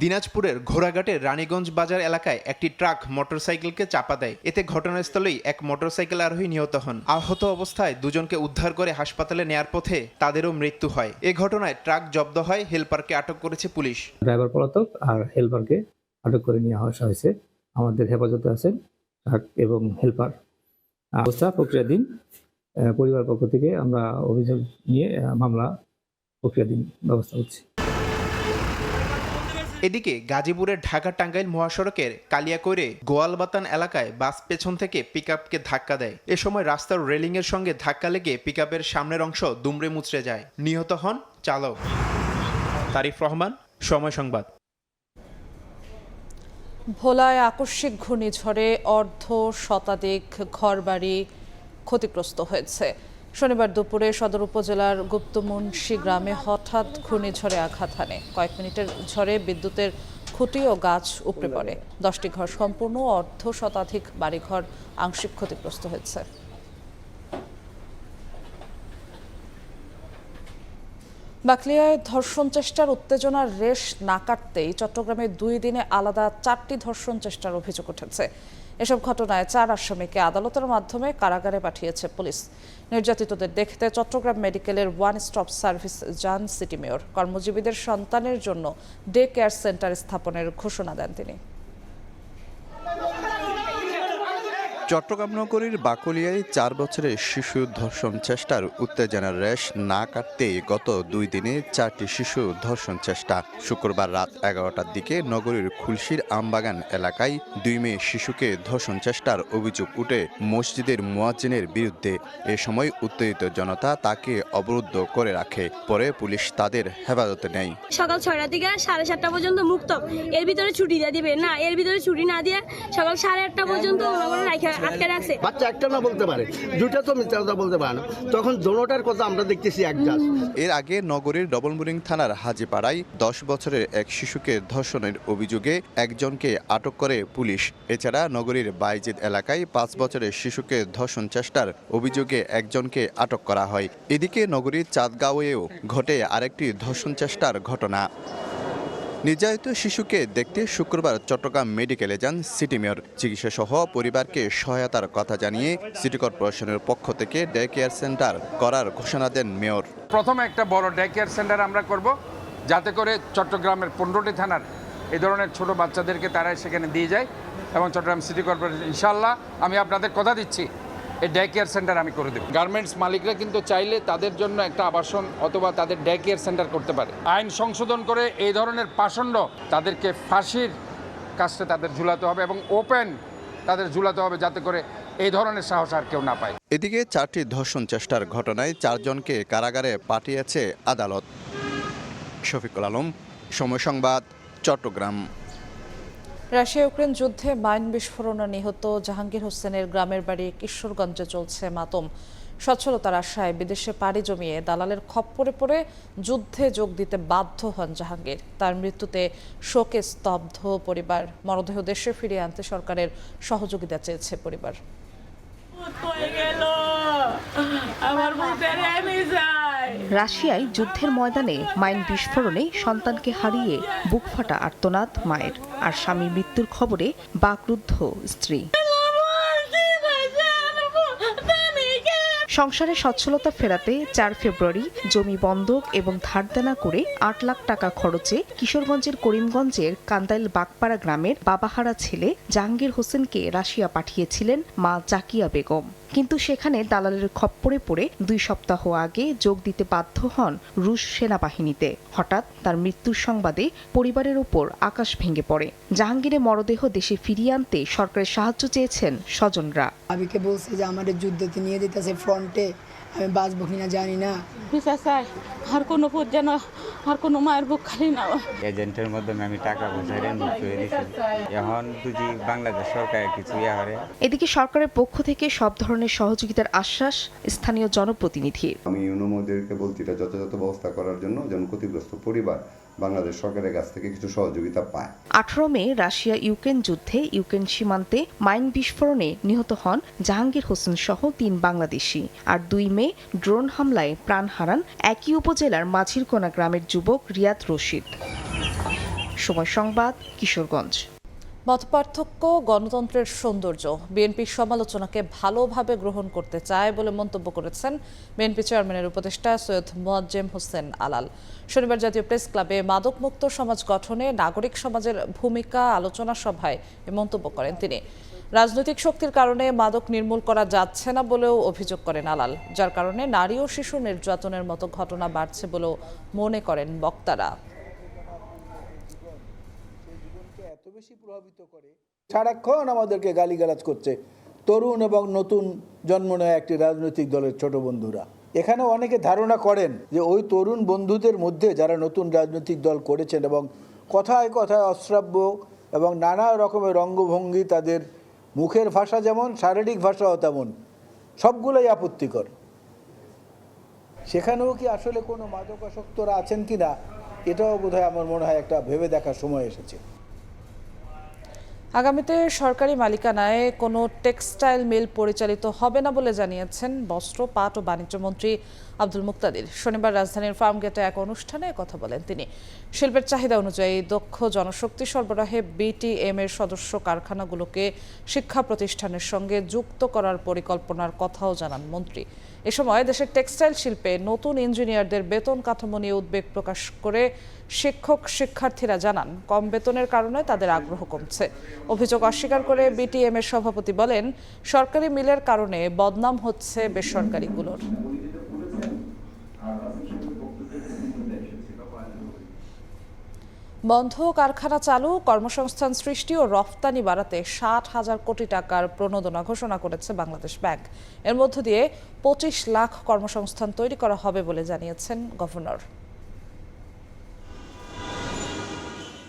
দিনাজপুরের ঘোড়াঘাটের রানীগঞ্জ বাজার এলাকায় একটি ট্রাক মোটরসাইকেলকে চাপা দেয়। এতে ঘটনাস্থলেই এক মোটরসাইকেল আরোহী নিহত হন। আহত অবস্থায় 2 জনকে উদ্ধার করে হাসপাতালে নেয়ার পথে তাদেরও মৃত্যু হয়। এ ঘটনায় ট্রাক জব্দ হয়, হেলপারকে আটক করেছে পুলিশ। ড্রাইভার পলাতক আর হেলপারকে আটক করে নিয়ে আসা হয়েছে। আমাদের হেফাজতে আছেন ট্রাক এবং হেলপার। অবস্থা প্রক্রিয়াধীন। পরিবার পক্ষ থেকে আমরা অভিযোগ নিয়ে মামলা প্রক্রিয়াধীন ব্যবস্থা হচ্ছে। এদিকে গাজীপুরের ঢাকা টাঙ্গাইল মহাসড়কের কালিয়াকৈরে গোয়ালবাতান এলাকায় বাস পেছন থেকে পিকআপকে ধাক্কা দেয়। এ সময় রাস্তার রেলিংয়ের সঙ্গে ধাক্কা লেগে পিকআপের সামনের অংশ দুমড়ে মুচড়ে যায়। নিহত হন চালক। তারিফ রহমান, সময় সংবাদ। ভোলায় আকস্মিক ঘূর্ণিঝড়ে অর্ধ শতাধিক ঘরবাড়ি ক্ষতিগ্রস্ত হয়েছে। শনিবার দুপুরে সদর উপজেলার গুপ্তমুন্সি গ্রামে হঠাৎ ঘূর্ণিঝড়ে আঘাত হানে। কয়েক মিনিটের ঝড়ে বিদ্যুতের খুঁটি ও গাছ উপড়ে পড়ে। 10টি ঘর সম্পূর্ণ, অর্ধ শতাধিক বাড়িঘর আংশিক ক্ষতিগ্রস্ত হয়েছে। বাকলিয়ায় ধর্ষণ চেষ্টার উত্তেজনার রেশ না কাটতেই চট্টগ্রামে 2 দিনে আলাদা 4টি ধর্ষণ চেষ্টার অভিযোগ উঠেছে। এসব ঘটনায় 4 আসামিকে আদালতের মাধ্যমে কারাগারে পাঠিয়েছে পুলিশ। নির্যাতিতদের দেখতে চট্টগ্রাম মেডিকেলের ওয়ান স্টপ সার্ভিস যান সিটি মেয়র। কর্মজীবীদের সন্তানের জন্য ডে কেয়ার সেন্টার স্থাপনের ঘোষণা দেন তিনি। চট্টগ্রাম নগরীর বাকলিয়ায় 4 বছরের শিশু ধর্ষণ চেষ্টার উত্তেজনার রেশ না কাটতেই গত 2 দিনে 4টি শিশু ধর্ষণ চেষ্টা। শুক্রবার রাত 11টার দিকে নগরীর খুলশীর আমবাগান এলাকায় 2 মেয়ে শিশুকে ধর্ষণ চেষ্টার অভিযোগ উঠে মসজিদের মুয়াজ্জিনের বিরুদ্ধে। এ সময় উত্তেজিত জনতা তাকে অবরুদ্ধ করে রাখে। পরে পুলিশ তাদের হেফাজতে নেয়। সকাল 6টা থেকে 7:30 পর্যন্ত মুক্ত, এর ভিতরে ছুটি দিয়ে দিবে না, এর ভিতরে ছুটি না দিয়ে সকাল 8:30 পর্যন্ত বাচ্চা একটা না বলতে পারে, দুটা তো মিথ্যা কথা বলতে পারে না, তখন দোনোটার কথা আমরা দেখতেছি একটা। এর আগে নগরীর ডবলমুরিং থানার হাজিপাড়ায় 10 বছরের এক শিশুকে ধর্ষণের অভিযোগে একজনকে আটক করে পুলিশ। এছাড়া নগরীর বাইজিদ এলাকায় 5 বছরের শিশুকে ধর্ষণ চেষ্টার অভিযোগে একজনকে আটক করা হয়। এদিকে নগরীর চাঁদগাঁওয়েও ঘটে আরেকটি ধর্ষণ চেষ্টার ঘটনা। নির্যাতিত শিশুকে দেখতে শুক্রবার চট্টগ্রাম মেডিকেলে যান সিটি মেয়র। চিকিৎসা সহ পরিবারকে সহায়তার কথা জানিয়ে সিটি কর্পোরেশনের পক্ষ থেকে ডে কেয়ার সেন্টার করার ঘোষণা দেন মেয়র। প্রথমে একটা বড় ডে কেয়ার সেন্টার আমরা করব, যাতে করে চট্টগ্রামের 15টি থানার এই ধরনের ছোট বাচ্চাদেরকে তারা সেখানে দিয়ে যায় এবং চট্টগ্রাম সিটি কর্পোরেশন ইনশাআল্লাহ আমি আপনাদের কথা দিচ্ছি এই ডে কেয়ার সেন্টার আমি করে দেব। গার্মেন্টস মালিকরা কিন্তু চাইলে তাদের জন্য একটা আবাসন অথবা তাদের ডে কেয়ার সেন্টার করতে পারে। আইন সংশোধন করে এই ধরনের পাষণ্ড তাদেরকে ফাঁসির কাছে তাদের ঝুলাতে হবে এবং ওপেন তাদের ঝুলাতে হবে, যাতে করে এই ধরনের সাহস আর কেউ না পায়। এদিকে 4টি ধর্ষণ চেষ্টার ঘটনায় 4 জনকে কারাগারে পাঠিয়েছে আদালত। শফিকুল আলম, সময় সংবাদ, চট্টগ্রাম। রাশিয়া ইউক্রেন যুদ্ধে মাইন বিস্ফোরণে নিহত জাহাঙ্গীর হোসেনের গ্রামের বাড়ি কিশোরগঞ্জে চলছে মাতম। সচ্ছলতার আশায় বিদেশে পাড়ি জমিয়ে দালালের খপ্পরে পড়ে যুদ্ধে যোগ দিতে বাধ্য হন জাহাঙ্গীর। তার মৃত্যুতে শোকে স্তব্ধ পরিবার। মরদেহ দেশে ফিরিয়ে আনতে সরকারের সহযোগিতা চেয়েছে পরিবার। রাশিয়ায় যুদ্ধের ময়দানে মাইন বিস্ফোরণে সন্তানকে হারিয়ে বুকফাটা আর্তনাদ মায়ের, আর স্বামীর মৃত্যুর খবরে বাকরুদ্ধ স্ত্রী। সংসারে সচ্ছলতা ফেরাতে 4 ফেব্রুয়ারি জমি বন্ধক এবং ধার দেনা করে 8 লাখ টাকা খরচে কিশোরগঞ্জের করিমগঞ্জের কান্দাইল বাগপাড়া গ্রামের বাবাহারা ছেলে জাহাঙ্গীর হোসেনকে রাশিয়া পাঠিয়েছিলেন মা জাকিয়া বেগম। কিন্তু সেখানে দালালের খপ্পরে পড়ে 2 সপ্তাহ আগে যোগ দিতে বাধ্য হন রুশ সেনাবাহিনীতে। হঠাৎ তার মৃত্যুর সংবাদে পরিবারের উপর আকাশ ভেঙে পড়ে। জাহাঙ্গীরের মরদেহ দেশে ফিরিয়ে আনতে সরকারের সাহায্য চেয়েছেন স্বজনরা। আবিকে বলছে যে আমাদের যুদ্ধতে নিয়ে যেতেছে ফ্রন্টে, আমি বাঁচবো কিনা জানি না। আর কোনো পথ যেন আর কোনো মায়ের বুক খালি না। এজেন্টের মাধ্যমে আমি টাকা পয়সা মুক্ত হয়ে দিয়েছি, এখন যদি বাংলাদেশ সরকার কিছু করে। এদিকে সরকারের পক্ষ থেকে সব ধরনের সহযোগিতার আশ্বাস স্থানীয় জনপ্রতিনিধির। আমি ইউনোমোদেরকে বলছি এটা যথাযথ ব্যবস্থা করার জন্য যেন ক্ষতিগ্রস্ত পরিবার বাংলাদেশ সরকারের কাছ থেকে কিছু সহযোগিতা পায়। 18 মে রাশিয়া ইউক্রেন যুদ্ধে ইউক্রেন সীমান্তে মাইন বিস্ফোরণে নিহত হন জাহাঙ্গীর হোসেন সহ 3 বাংলাদেশি। আর 2 মে ড্রোন হামলায় প্রাণ হারান একই উপজেলার মাঝিরকোনা গ্রামের যুবক রিয়াদ রশিদ। সময় সংবাদ, কিশোরগঞ্জ। মতপার্থক্য গণতন্ত্রের সৌন্দর্য। বিএনপির সমালোচনাকে ভালোভাবে গ্রহণ করতে চায় বলে মন্তব্য করেছেন বিএনপি চেয়ারম্যানের উপদেষ্টা সৈয়দ মোয়াজ্জেম হোসেন আলাল। শনিবার জাতীয় প্রেস ক্লাবে মাদকমুক্ত সমাজ গঠনে নাগরিক সমাজের ভূমিকা আলোচনা সভায় এ মন্তব্য করেন তিনি। রাজনৈতিক শক্তির কারণে মাদক নির্মূল করা যাচ্ছে না বলেও অভিযোগ করেন আলাল, যার কারণে নারী ও শিশু নির্যাতনের মতো ঘটনা বাড়ছে বলেও মনে করেন বক্তারা। সারাক্ষণ আমাদেরকে গালিগালাজ করছে তরুণ এবং নতুন জন্ম নেয় একটি রাজনৈতিক দলের ছোট বন্ধুরা। এখানে অনেকে ধারণা করেন যে ওই তরুণ বন্ধুদের মধ্যে যারা নতুন রাজনৈতিক দল করেছেন এবং কথায় কথায় অশ্রাব্য এবং নানা রকমের অঙ্গভঙ্গি, তাদের মুখের ভাষা যেমন শারীরিক ভাষাও তেমন, সবগুলোই আপত্তিকর। সেখানেও কি আসলে কোনো মাদকাসক্তরা আছেন কিনা, এটাও বোধহয় আমার মনে হয় একটা ভেবে দেখার সময় এসেছে। আগামীতে সরকারি মালিকানায় কোনো টেক্সটাইল মিল পরিচালিত হবে না বলে জানিয়েছেন বস্ত্র, পাট ও বাণিজ্য মন্ত্রী আব্দুল মুক্তাদির। শনিবার রাজধানীর ফার্মগেটে এক অনুষ্ঠানে কথা বলেন তিনি। শিল্পের চাহিদা অনুযায়ী দক্ষ জনশক্তি সরবরাহে বিটিএম এর সদস্য কারখানাগুলোকে শিক্ষা প্রতিষ্ঠানের সঙ্গে যুক্ত করার পরিকল্পনার কথাও জানান মন্ত্রী। এ সময় দেশের টেক্সটাইল শিল্পে নতুন ইঞ্জিনিয়ারদের বেতন কাঠামো নিয়ে উদ্বেগ প্রকাশ করে শিক্ষার্থীরা জানান, কম বেতনের কারণে তাদের আগ্রহ কমছে। অভিযোগ অস্বীকার করে বিটিএম এর সভাপতি বলেন, সরকারি মিলের কারণে বদনাম হচ্ছে বেসরকারিগুলোর। বন্ধ কারখানা চালু, কর্মসংস্থান সৃষ্টি ও রফতানি বাড়াতে 60,000 কোটি টাকার প্রণোদনা ঘোষণা করেছে বাংলাদেশ ব্যাংক। এর মধ্য দিয়ে 25 লাখ কর্মসংস্থান তৈরি করা হবে বলে জানিয়েছেন গভর্নর।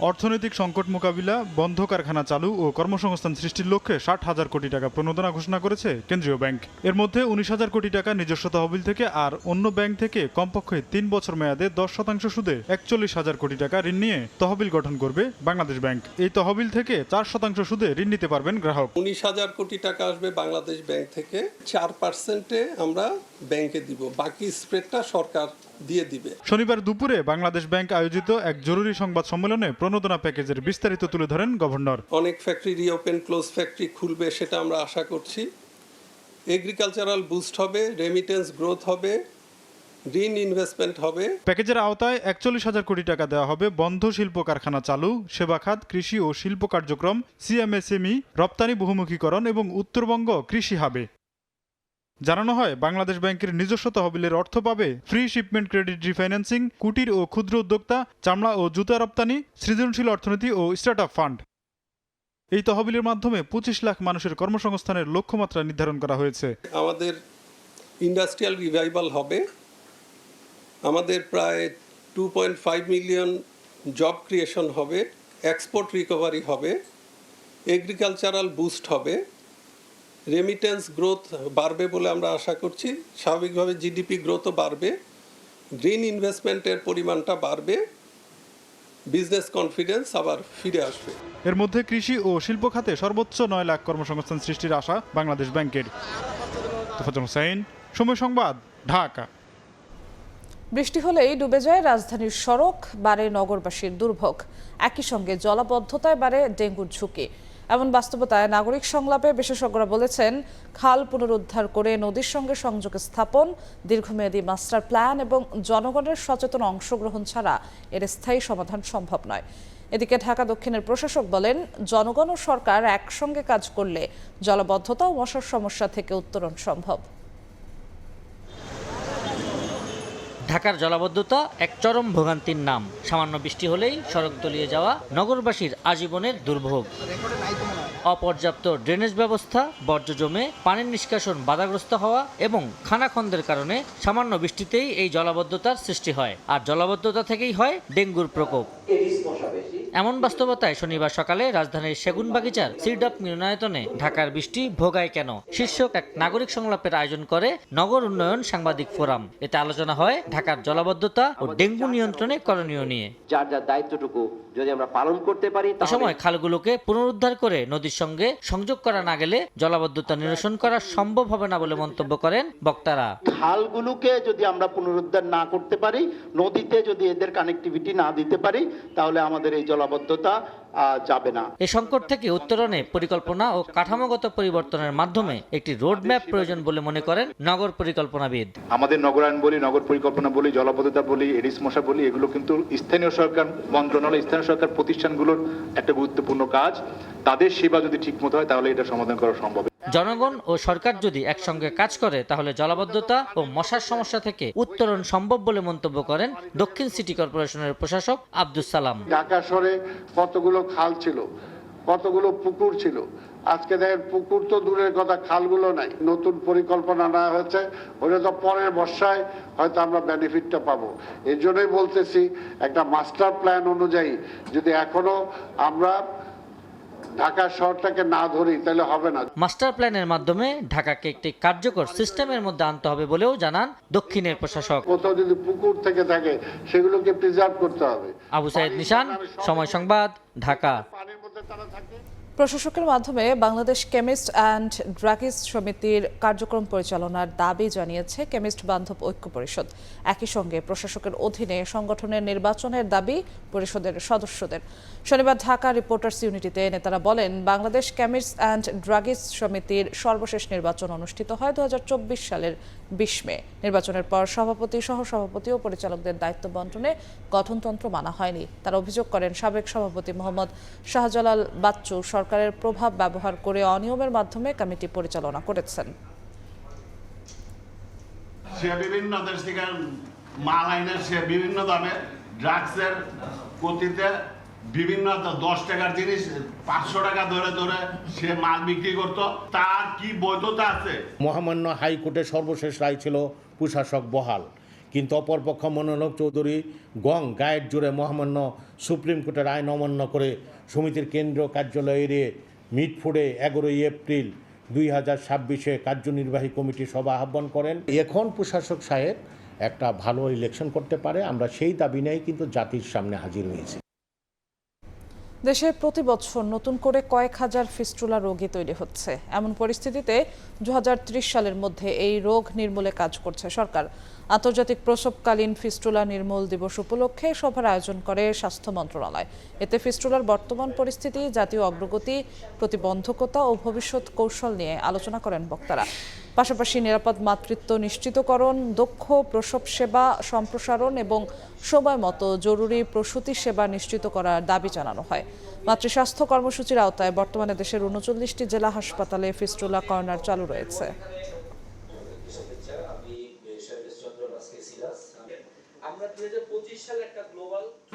অর্থনৈতিক সংকট মোকাবিলা, বন্ধ কারখানা চালু ও কর্মসংস্থান সৃষ্টির লক্ষ্যে 60,000 কোটি টাকা প্রণোদনা ঘোষণা করেছে কেন্দ্রীয় ব্যাংক। এর মধ্যে 19,000 কোটি টাকা নিজস্ব তহবিল থেকে আর অন্য ব্যাংক থেকে কমপক্ষে 3 বছর মেয়াদে 10% সুদে 41,000 কোটি টাকা ঋণ নিয়ে তহবিল গঠন করবে বাংলাদেশ ব্যাংক। এই তহবিল থেকে 4% সুদে ঋণ নিতে পারবেন গ্রাহক। 19,000 কোটি টাকা আসবে বাংলাদেশ ব্যাংক থেকে, 4% আমরা ব্যাংকে দিব, বাকি স্প্রেডটা সরকার দিয়ে দিবে। শনিবার দুপুরে বাংলাদেশ ব্যাংক আয়োজিত এক জরুরি সংবাদ সম্মেলনে প্রণোদনা প্যাকেজের বিস্তারিত তুলে ধরেন গভর্নর। অনেক ফ্যাক্টরি রিওপেন, ক্লোজ ফ্যাক্টরি খুলবে, সেটা আমরা আশা করছি। এগ্রিকালচারাল বুস্ট হবে, রেমিটেন্স গ্রোথ হবে, গ্রিন ইনভেস্টমেন্ট হবে। প্যাকেজের আওতায় 41,000 কোটি টাকা দেওয়া হবে বন্ধ শিল্প কারখানা চালু, সেবা খাত, কৃষি ও শিল্প কার্যক্রম, সিএমএসএমই, রপ্তানি বহুমুখীকরণ এবং উত্তরবঙ্গ কৃষি হাবে। জানানো হয়, বাংলাদেশ ব্যাংকের নিজস্ব তহবিলের অর্থ পাবে ফ্রি শিপমেন্ট ক্রেডিট রিফাইন্যান্সিং, কুটির ও ক্ষুদ্র উদ্যোক্তা, চামড়া ও জুতা রপ্তানি, সৃজনশীল অর্থনীতি ও স্টার্টআপ ফান্ড। এই তহবিলের মাধ্যমে 25 লাখ মানুষের কর্মসংস্থানের লক্ষ্যমাত্রা নির্ধারণ করা হয়েছে। আমাদের ইন্ডাস্ট্রিয়াল রিভাইভাল হবে, আমাদের প্রায় 2.5 মিলিয়ন জব ক্রিয়েশন হবে, এক্সপোর্ট রিকভারি হবে, এগ্রিকালচারাল বুস্ট হবে, রেমিটেন্স গ্রোথ বাড়বে বলে আমরা আশা করছি। স্বাভাবিকভাবে জিডিপি গ্রোথও বাড়বে, গ্রিন ইনভেস্টমেন্টের পরিমাণটা বাড়বে, বিজনেস কনফিডেন্স আবার ফিরে আসবে। এর মধ্যে কৃষি ও শিল্প খাতে সর্বোচ্চ 9 লাখ কর্মসংস্থান সৃষ্টির আশা বাংলাদেশ ব্যাংকের। তোফাজ্জল হোসেন, সময় সংবাদ, ঢাকা। বৃষ্টি হলেই ডুবে যায় রাজধানীর সড়ক, বাড়ে নগরবাসীর দুর্ভোগ। একই সঙ্গে জলাবদ্ধতায় বাড়ে ডেঙ্গুর ঝুঁকি। এমন বাস্তবতায় নাগরিক সংলাপে বিশেষজ্ঞরা বলেছেন, খাল পুনরুদ্ধার করে নদীর সঙ্গে সংযোগ স্থাপন, দীর্ঘমেয়াদী মাস্টার প্ল্যান এবং জনগণের সচেতন অংশগ্রহণ ছাড়া এর স্থায়ী সমাধান সম্ভব নয়। এদিকে ঢাকা দক্ষিণের প্রশাসক বলেন, জনগণ ও সরকার একসঙ্গে কাজ করলে জলাবদ্ধতা ও মশার সমস্যা থেকে উত্তরণ সম্ভব। ঢাকার জলাবদ্ধতা এক চরম ভোগান্তির নাম। সামান্য বৃষ্টি হলেই সড়ক তলিয়ে যাওয়া নগরবাসীর আজীবনের দুর্ভোগ। অপর্যাপ্ত ড্রেনেজ ব্যবস্থা, বর্জ্য জমে পানির নিষ্কাশন বাধাগ্রস্ত হওয়া এবং খানাখন্দের কারণে সামান্য বৃষ্টিতেই এই জলাবদ্ধতার সৃষ্টি হয়। আর জলাবদ্ধতা থেকেই হয় ডেঙ্গুর প্রকোপ। এমন বাস্তবতায় শনিবার সকালে রাজধানীর সেগুনবাগিচার সিরডাপ মিলনায়তনে ঢাকার বৃষ্টি ভোগায় কেন শীর্ষক এক নাগরিক সংলাপের আয়োজন করে নগর উন্নয়ন সাংবাদিক ফোরাম। এতে আলোচনা হয় ঢাকার জলাবদ্ধতা ও ডেঙ্গু নিয়ন্ত্রণে করণীয় নিয়ে। যার যার দায়িত্বটুকু যদি আমরা পালন করতে পারি, এ সময় খালগুলোকে পুনরুদ্ধার করে নদীর সঙ্গে সংযোগ করা না গেলে জলাবদ্ধতা নিরসন করা সম্ভব হবে না বলে মন্তব্য করেন বক্তারা। খালগুলোকে যদি আমরা পুনরুদ্ধার না করতে পারি, নদীতে যদি এদের কানেক্টিভিটি না দিতে পারি, তাহলে আমাদের এই জলাবদ্ধতা যাবে না। এই সংকট থেকে উত্তরণে পরিকল্পনা ও কাঠামোগত পরিবর্তনের মাধ্যমে একটি রোডম্যাপ প্রয়োজন বলে মনে করেন নগর পরিকল্পনাবিদ। আমাদের নগরায়ণ বলি, নগর পরিকল্পনা বলি, জলাবদ্ধতা বলি, এডিস মশা বলি, এগুলো কিন্তু স্থানীয় সরকার মন্ত্রণালয়, স্থানীয় সরকার প্রতিষ্ঠানগুলোর একটা গুরুত্বপূর্ণ কাজ। তাদের সেবা যদি ঠিকমতো হয়, তাহলে এটা সমাধান করা সম্ভব। জনগণ ও সরকার যদি একসঙ্গে কাজ করে, তাহলে জলাবদ্ধতা ও মশার সমস্যা থেকে উত্তরণ সম্ভব বলে মন্তব্য করেন দক্ষিণ সিটি কর্পোরেশনের প্রশাসক আব্দুস সালাম। ঢাকা শহরে কতগুলো খাল ছিল, কতগুলো পুকুর ছিল, আজকে দেখেন পুকুর তো দূরের কথা, খালগুলো নাই। নতুন পরিকল্পনা নেওয়া হয়েছে, ওটা তো পরের বর্ষায় হয়তো আমরা বেনিফিটটা পাবো। এর জন্যই বলতেছি, একটা মাস্টার প্ল্যান অনুযায়ী যদি এখনো আমরা ঢাকা শহরটাকে না ধরি, তাহলে হবে না। মাস্টার প্ল্যানের মাধ্যমে ঢাকাকে একটি কার্যকর সিস্টেমের মধ্যে আনতে হবে বলেও জানান দক্ষিণের প্রশাসক। কোথাও যদি পুকুর থেকে থাকে, সেগুলোকে প্রিজার্ভ করতে হবে। আবু সাইদ নিশান, সময় সংবাদ, ঢাকা। প্রশাসকের মাধ্যমে বাংলাদেশ কেমিস্ট অ্যান্ড ড্রাগিস্ট সমিতির কার্যক্রম পরিচালনার দাবি জানিয়েছে কেমিস্ট বান্ধব ঐক্য পরিষদ। একই সঙ্গে প্রশাসকের অধীনে সংগঠনের নির্বাচনের দাবি পরিষদের সদস্যদের। শনিবার ঢাকা রিপোর্টার্স ইউনিটিতে নেতারা বলেন, বাংলাদেশ কেমিস্ট অ্যান্ড ড্রাগিস্ট সমিতির সর্বশেষ নির্বাচন অনুষ্ঠিত হয় 2024 সালের 20 মে। নির্বাচনের পর সভাপতি, সহসভাপতি ও পরিচালকদের দায়িত্ব বন্টনে গঠনতন্ত্র মানা হয়নি। তারা অভিযোগ করেন, সাবেক সভাপতি মোহাম্মদ শাহজালাল বাচ্চু সরকারের প্রভাব ব্যবহার করে অনিয়মের মাধ্যমে কমিটি পরিচালনা করেছেন। সে বিভিন্ন দেশ থেকে মাল আইনে সে বিভিন্ন দামে ড্রাগসের গতিতে বিভিন্ন 10 টাকার জিনিস 500 টাকা ধরে ধরে সে মাল বিক্রি করত। তার কি বৈধতা আছে? মহামান্য হাইকোর্টের সর্বশেষ রায় ছিল প্রশাসক বহাল, কিন্তু অপরপক্ষ মনোনয়ন চৌধুরী গায়ের জুড়ে মহামান্য সুপ্রিম কোর্টের আইন অমান্য করে সমিতির কেন্দ্রীয় কার্যালয় এড়িয়ে মিটফুডে 11 এপ্রিল 2026 কার্যনির্বাহী কমিটি সভা আহ্বান করেন। এখন প্রশাসক সাহেব একটা ভালো ইলেকশন করতে পারে, আমরা সেই দাবি নিয়েই কিন্তু জাতির সামনে হাজির হয়েছি। দেশে প্রতি বছর নতুন করে কয়েক হাজার ফিস্টুলা রোগী তৈরি হচ্ছে। এমন পরিস্থিতিতে 2030 সালের মধ্যে এই রোগ নির্মূলে কাজ করছে সরকার। আন্তর্জাতিক প্রসবকালীন ফিস্টুলা নির্মূল দিবস উপলক্ষে সভার আয়োজন করে স্বাস্থ্য মন্ত্রণালয়। এতে ফিস্টুলার বর্তমান পরিস্থিতি, জাতীয় অগ্রগতি, প্রতিবন্ধকতা ও ভবিষ্যৎ কৌশল নিয়ে আলোচনা করেন বক্তারা। পাশাপাশি নিরাপদ মাতৃত্ব নিশ্চিতকরণ, দক্ষ প্রসব সেবা সম্প্রসারণ এবং সময় মতো জরুরি প্রসূতি সেবা নিশ্চিত করার দাবি জানানো হয়। মাতৃস্বাস্থ্য কর্মসূচির আওতায় বর্তমানে দেশের 39টি জেলা হাসপাতালে ফিস্টুলা কর্নার চালু রয়েছে।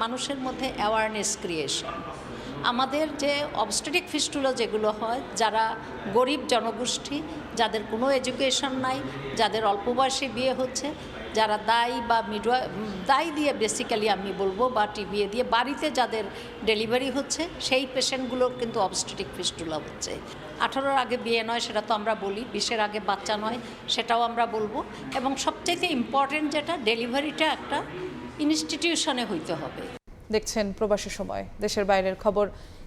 মানুষের মধ্যে অ্যাওয়ারনেস ক্রিয়েশন। আমাদের যে অবস্টেটিক ফিস্টুলা যেগুলো হয়, যারা গরিব জনগোষ্ঠী, যাদের কোনো এডুকেশন নাই, যাদের অল্প বয়সে বিয়ে হচ্ছে, যারা দায়ী বা দায়ী দিয়ে বেসিক্যালি আমি বলবো, বা টিবিএ দিয়ে বাড়িতে যাদের ডেলিভারি হচ্ছে, সেই পেশেন্টগুলোর কিন্তু অবস্টেটিক ফিস্টুলা হচ্ছে। 18-র আগে বিয়ে নয় সেটা তো আমরা বলি, 20-এর আগে বাচ্চা নয় সেটাও আমরা বলবো, এবং সবচেয়ে ইম্পর্টেন্ট যেটা, ডেলিভারিটা একটা ইনস্টিটিউশনে হইতে হবে। দেখছেন প্রবাসী সময়। দেশের বাইরের খবর।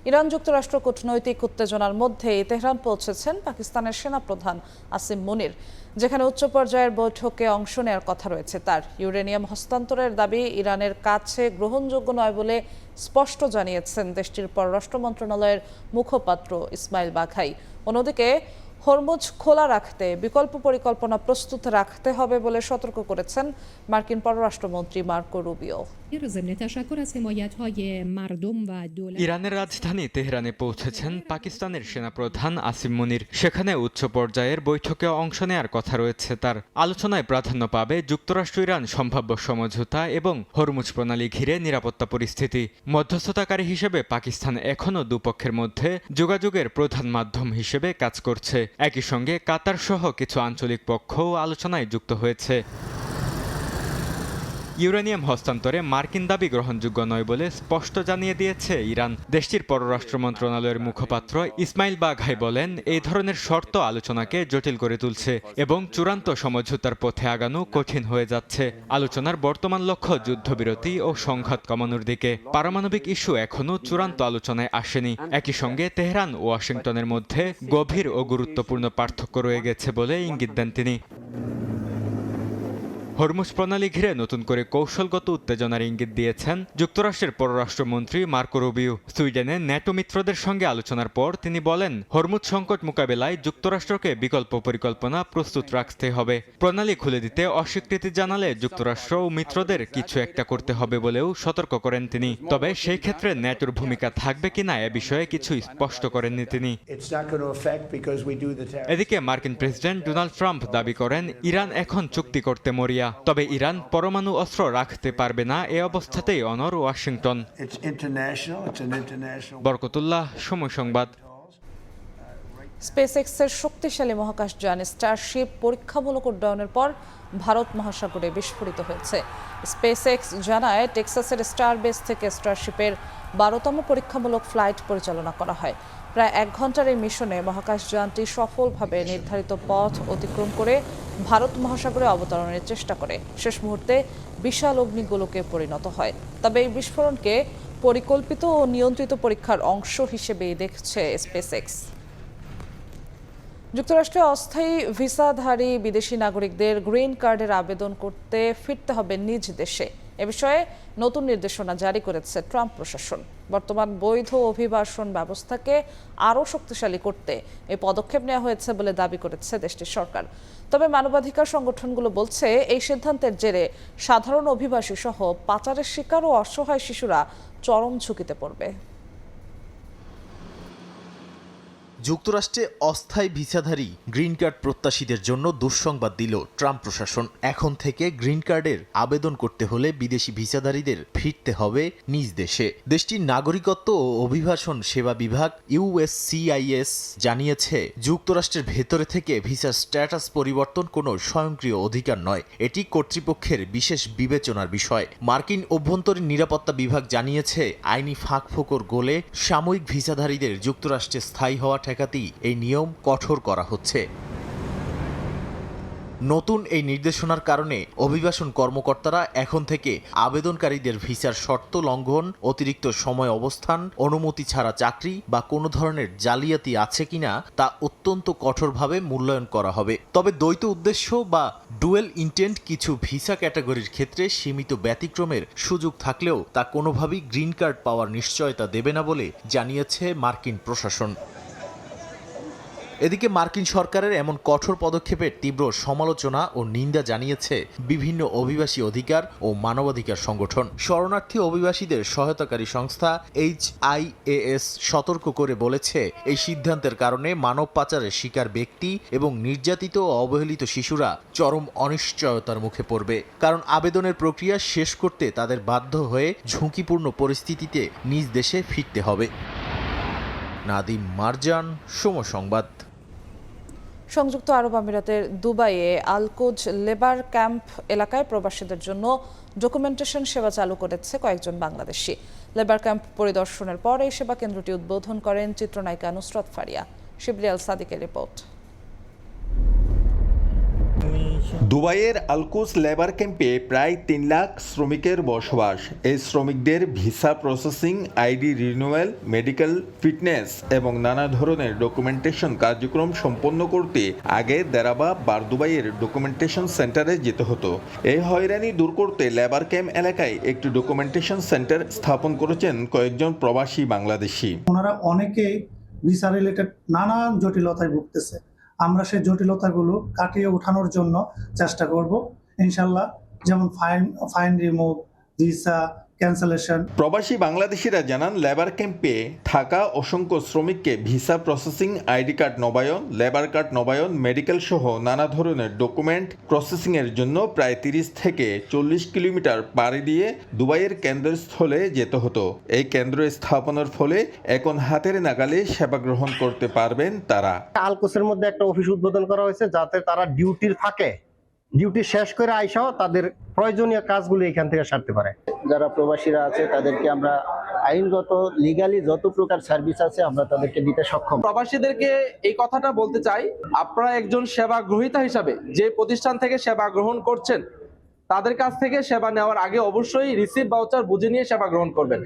ইরান যুক্তরাষ্ট্র কূটনৈতিক উত্তেজনার মধ্যেই তেহরান পৌঁছেছেন পাকিস্তানের সেনাপ্রধান আসিম মুনির, যেখানে উচ্চ পর্যায়ের বৈঠকে অংশ নেওয়ার কথা রয়েছে তার। ইউরেনিয়াম হস্তান্তরের দাবি ইরানের কাছে গ্রহণযোগ্য নয় বলে স্পষ্ট জানিয়েছেন দেশটির পররাষ্ট্র মন্ত্রণালয়ের মুখপাত্র ইসমাইল বাঘাই। অন্যদিকে হরমুজ খোলা রাখতে বিকল্প পরিকল্পনা প্রস্তুত রাখতে হবে বলে সতর্ক করেছেন মার্কিন পররাষ্ট্রমন্ত্রী মার্কো রুবিও। ইরানের রাজধানী তেহরানে পৌঁছেছেন পাকিস্তানের সেনাপ্রধান আসিম মুনির। সেখানে উচ্চ পর্যায়ের বৈঠকে অংশ নেওয়ার কথা রয়েছে তার। আলোচনায় প্রাধান্য পাবে যুক্তরাষ্ট্র ইরান সম্ভাব্য সমঝোতা এবং হরমুজ প্রণালী ঘিরে নিরাপত্তা পরিস্থিতি। মধ্যস্থতাকারী হিসেবে পাকিস্তান এখনও দুপক্ষের মধ্যে যোগাযোগের প্রধান মাধ্যম হিসেবে কাজ করছে। একই সঙ্গে কাতার সহ কিছু আঞ্চলিক পক্ষও আলোচনায় যুক্ত হয়েছে। ইউরেনিয়াম হস্তান্তরে মার্কিন দাবি গ্রহণযোগ্য নয় বলে স্পষ্ট জানিয়ে দিয়েছে ইরান। দেশটির পররাষ্ট্র মন্ত্রণালয়ের মুখপাত্র ইসমাইল বাঘাই বলেন, এই ধরনের শর্ত আলোচনাকে জটিল করে তুলছে এবং চূড়ান্ত সমঝোতার পথে আগানো কঠিন হয়ে যাচ্ছে। আলোচনার বর্তমান লক্ষ্য যুদ্ধবিরতি ও সংঘাত কমানোর দিকে। পারমাণবিক ইস্যু এখনও চূড়ান্ত আলোচনায় আসেনি। একই সঙ্গে তেহরান ও ওয়াশিংটনের মধ্যে গভীর ও গুরুত্বপূর্ণ পার্থক্য রয়ে গেছে বলে ইঙ্গিত দেন তিনি। হরমুজ প্রণালী ঘিরে নতুন করে কৌশলগত উত্তেজনার ইঙ্গিত দিয়েছেন যুক্তরাষ্ট্রের পররাষ্ট্রমন্ত্রী মার্কো রুবিও। সুইডেনে ন্যাটো মিত্রদের সঙ্গে আলোচনার পর তিনি বলেন, হরমুজ সংকট মোকাবেলায় যুক্তরাষ্ট্রকে বিকল্প পরিকল্পনা প্রস্তুত রাখতে হবে। প্রণালী খুলে দিতে অস্বীকৃতি জানালে যুক্তরাষ্ট্র ও মিত্রদের কিছু একটা করতে হবে বলেও সতর্ক করেন তিনি। তবে সেই ক্ষেত্রে ন্যাটোর ভূমিকা থাকবে কিনা এ বিষয়ে কিছু স্পষ্ট করেননি তিনি। এদিকে মার্কিন প্রেসিডেন্ট ডোনাল্ড ট্রাম্প দাবি করেন, ইরান এখন চুক্তি করতে মরিয়া। তবে ইরান পরমাণু অস্ত্র রাখতে পারবে না, এ অবস্থাতেই অনড় ওয়াশিংটন। বরকতুল্লাহ, সময় সংবাদ। স্পেসএক্সের শক্তিশালী মহাকাশযান স্টারশিপ পরীক্ষামূলক উড্ডয়নের পর ভারত মহাসাগরে বিস্ফোরিত হয়েছে। স্পেসএক্স জানায়, টেক্সাসের স্টার বেস থেকে স্টারশিপের 12তম পরীক্ষামূলক ফ্লাইট পরিচালনা করা হয়। প্রায় 1 ঘন্টার এই মিশনে মহাকাশযানটি সফলভাবে নির্ধারিত পথ অতিক্রম করে ভারত মহাসাগরে অবতরণের চেষ্টা করে। শেষ মুহূর্তে বিশাল অগ্নিগোলকে পরিণত হয়। তবে এই বিস্ফোরণকে পরিকল্পিত ও নিয়ন্ত্রিত পরীক্ষার অংশ হিসেবেই দেখছে স্পেসএক্স। যুক্তরাষ্ট্রে অস্থায়ী ভিসাধারী বিদেশি নাগরিকদের গ্রিন কার্ডের আবেদন করতে ফিরতে হবে নিজ দেশে। এ বিষয়ে নতুন নির্দেশনা জারি করেছে ট্রাম্প প্রশাসন। বর্তমান বৈধ অভিবাসন ব্যবস্থাকে আরও শক্তিশালী করতে এই পদক্ষেপ নেওয়া হয়েছে বলে দাবি করেছে দেশটির সরকার। তবে মানবাধিকার সংগঠনগুলো বলছে এই সিদ্ধান্তের জেরে সাধারণ অভিবাসী সহ পাচারের শিকার ও অসহায় শিশুরা চরম ঝুঁকিতে পড়বে। যুক্তরাষ্ট্রে অস্থায়ী ভিসাধারী গ্রিন কার্ড প্রত্যাশীদের জন্য দুঃসংবাদ দিল ট্রাম্প প্রশাসন। এখন থেকে গ্রিন কার্ডের আবেদন করতে হলে বিদেশি ভিসাধারীদের ফিরতে হবে নিজ দেশে। দেশটির নাগরিকত্ব ও অভিবাসন সেবা বিভাগ USCIS জানিয়েছে, যুক্তরাষ্ট্রের ভেতরে থেকে ভিসার স্ট্যাটাস পরিবর্তন কোনো স্বয়ংক্রিয় অধিকার নয়, এটি কর্তৃপক্ষের বিশেষ বিবেচনার বিষয়। মার্কিন অভ্যন্তরীণ নিরাপত্তা বিভাগ জানিয়েছে, আইনি ফাঁকফোকর গোলে সাময়িক ভিসাধারীদের যুক্তরাষ্ট্রে স্থায়ী হওয়া ঠেকাতেই এই নিয়ম কঠোর করা হচ্ছে। নতুন এই নির্দেশনার কারণে অভিবাসন কর্মকর্তারা এখন থেকে আবেদনকারীদের ভিসার শর্ত লঙ্ঘন, অতিরিক্ত সময় অবস্থান, অনুমতি ছাড়া চাকরি বা কোনো ধরনের জালিয়াতি আছে কিনা তা অত্যন্ত কঠোরভাবে মূল্যায়ন করা হবে। তবে দ্বৈত উদ্দেশ্য বা ডুয়েল ইন্টেন্ট কিছু ভিসা ক্যাটাগরির ক্ষেত্রে সীমিত ব্যতিক্রমের সুযোগ থাকলেও তা কোনোভাবেই গ্রিন কার্ড পাওয়ার নিশ্চয়তা দেবে না বলে জানিয়েছে মার্কিন প্রশাসন। এদিকে মার্কিন সরকারের এমন কঠোর পদক্ষেপের তীব্র সমালোচনা ও নিন্দা জানিয়েছে বিভিন্ন অভিবাসী অধিকার ও মানবাধিকার সংগঠন। শরণার্থী অভিবাসীদের সহায়তাকারী সংস্থা HIAS সতর্ক করে বলেছে, এই সিদ্ধান্তের কারণে মানব পাচারের শিকার ব্যক্তি এবং নির্যাতিত ও অবহেলিত শিশুরা চরম অনিশ্চয়তার মুখে পড়বে, কারণ আবেদনের প্রক্রিয়া শেষ করতে তাদের বাধ্য হয়ে ঝুঁকিপূর্ণ পরিস্থিতিতে নিজ দেশে ফিরতে হবে। নাদিম মারজান, সময় সংবাদ। সংযুক্ত আরব আমিরাতের দুবাইয়ে আলকুজ লেবার ক্যাম্প এলাকায় প্রবাসীদের জন্য ডকুমেন্টেশন সেবা চালু করেছে কয়েকজন বাংলাদেশি। লেবার ক্যাম্প পরিদর্শনের পর এই সেবা কেন্দ্রটি উদ্বোধন করেন চিত্রনায়িকা নুসরাত ফারিয়া। শিবরিয়াল সাদিকের রিপোর্ট। দুবাইয়ের আলকুজ লেবার ক্যাম্পে প্রায় 3 লাখ শ্রমিকের বসবাস। এই শ্রমিকদের visa processing, ID renewal, medical fitness এবং নানা ধরনের ডকুমেন্টেশন কার্যক্রম সম্পন্ন করতে আগে দেরাবা বারদুবাইয়ের ডকুমেন্টেশন সেন্টারে যেতে হতো। এই হয়রানি দূর করতে লেবার ক্যাম্প এলাকায় একটি ডকুমেন্টেশন সেন্টার স্থাপন করেছেন কয়েকজন প্রবাসী বাংলাদেশি। ওনারা অনেকেই ভিসা রিলেটেড নানান জটিলতায় ভুগতেছে। আমরা সেই জটিলতাগুলো কাটিয়ে ওঠানোর জন্য চেষ্টা করব ইনশাল্লাহ, যেমন ফাইন রিমুভ, ভিসা ক্যান্সেলেশন। প্রবাসী বাংলাদেশিরা জানান, লেবার ক্যাম্পে থাকা অসংখ্য শ্রমিককে ভিসা প্রসেসিং, আইডি কার্ড নবায়ন, লেবার কার্ড নবায়ন, মেডিকেল সহ নানা ধরনের ডকুমেন্ট প্রসেসিংয়ের জন্য প্রায় 30 থেকে 40 কিলোমিটার পাড়ি দিয়ে দুবাইয়ের কেন্দ্রস্থলে যেতে হতো। এই কেন্দ্র স্থাপনের ফলে এখন হাতের নাগালে সেবা গ্রহণ করতে পারবেন তারা। আলকুসের মধ্যে একটা অফিস উদ্বোধন করা হয়েছে যাতে তারা ডিউটির ফাঁকে ডিউটি শেষ করে আইসাও তাদের প্রয়োজনীয় কাজগুলো এখান থেকে সারতে পারে। যারা প্রবাসীরা আছে তাদেরকে আমরা আইনগত লিগালি যত প্রকার সার্ভিস আছে আমরা তাদেরকে দিতে সক্ষম। প্রবাসীদেরকে এই কথাটা বলতে চাই, আপনারা একজন সেবা গ্রহীতা হিসাবে যে প্রতিষ্ঠান থেকে সেবা গ্রহণ করছেন তাদের কাছ থেকে সেবা নেওয়ার আগে অবশ্যই রিসিভ ভাউচার বুঝে নিয়ে সেবা গ্রহণ করবেন।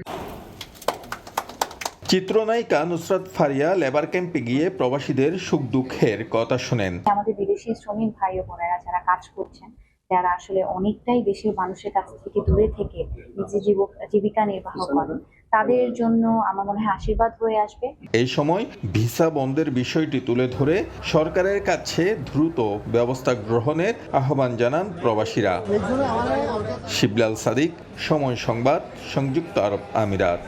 চিত্রনায়িকা নুসরাত ফারিয়া লেবার ক্যাম্পে গিয়ে প্রবাসীদের সুখ দুঃখের কথা শোনেন। আমাদের বিদেশি শ্রমিক ভাই ও বোনেরা যারা কাজ করছেন, যারা আসলে অনেকটাই দেশের মানুষের কাছ থেকে দূরে থেকে নিজের জীবিকা নির্বাহ করেন, তাদের জন্য আমার মনে হয় আশীর্বাদ হয়ে আসবে। এই সময় ভিসা বন্ধের বিষয়টি তুলে ধরে সরকারের কাছে দ্রুত ব্যবস্থা গ্রহণের আহ্বান জানান প্রবাসীরা। শিবলাল সাদিক, সময় সংবাদ, সংযুক্ত আরব আমিরাত।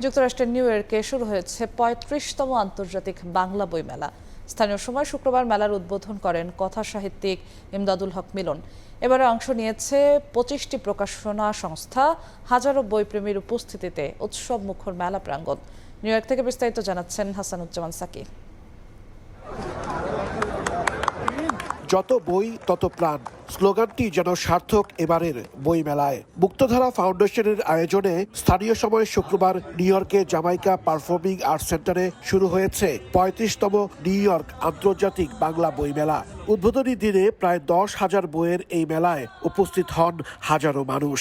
যুক্তরাষ্ট্রের নিউ ইয়র্কে শুরু হয়েছে 35তম আন্তর্জাতিক বাংলা বইমেলা। স্থানীয় সময় শুক্রবার মেলার উদ্বোধন করেন কথা সাহিত্যিক ইমদাদুল হক মিলন। এবারে অংশ নিয়েছে 25টি প্রকাশনা সংস্থা, হাজারো বইপ্রেমীর উপস্থিতিতে উৎসব মুখর মেলা প্রাঙ্গণ। নিউ ইয়র্ক থেকে বিস্তারিত জানাচ্ছেন হাসানুজ্জামান সাকি। যত বই তত প্রাণ, স্লোগানটি যেন সার্থক এবারের বই মেলায়। মুক্তধারা ফাউন্ডেশনের আয়োজনে স্থানীয় সময় শুক্রবার নিউ ইয়র্কে জামাইকা পারফর্মিং আর্টস সেন্টারে শুরু হয়েছে 35তম নিউ ইয়র্ক আন্তর্জাতিক বাংলা বই মেলা। উদ্বোধনী দিনে প্রায় 10,000 বইয়ের এই মেলায় উপস্থিত হন হাজারো মানুষ।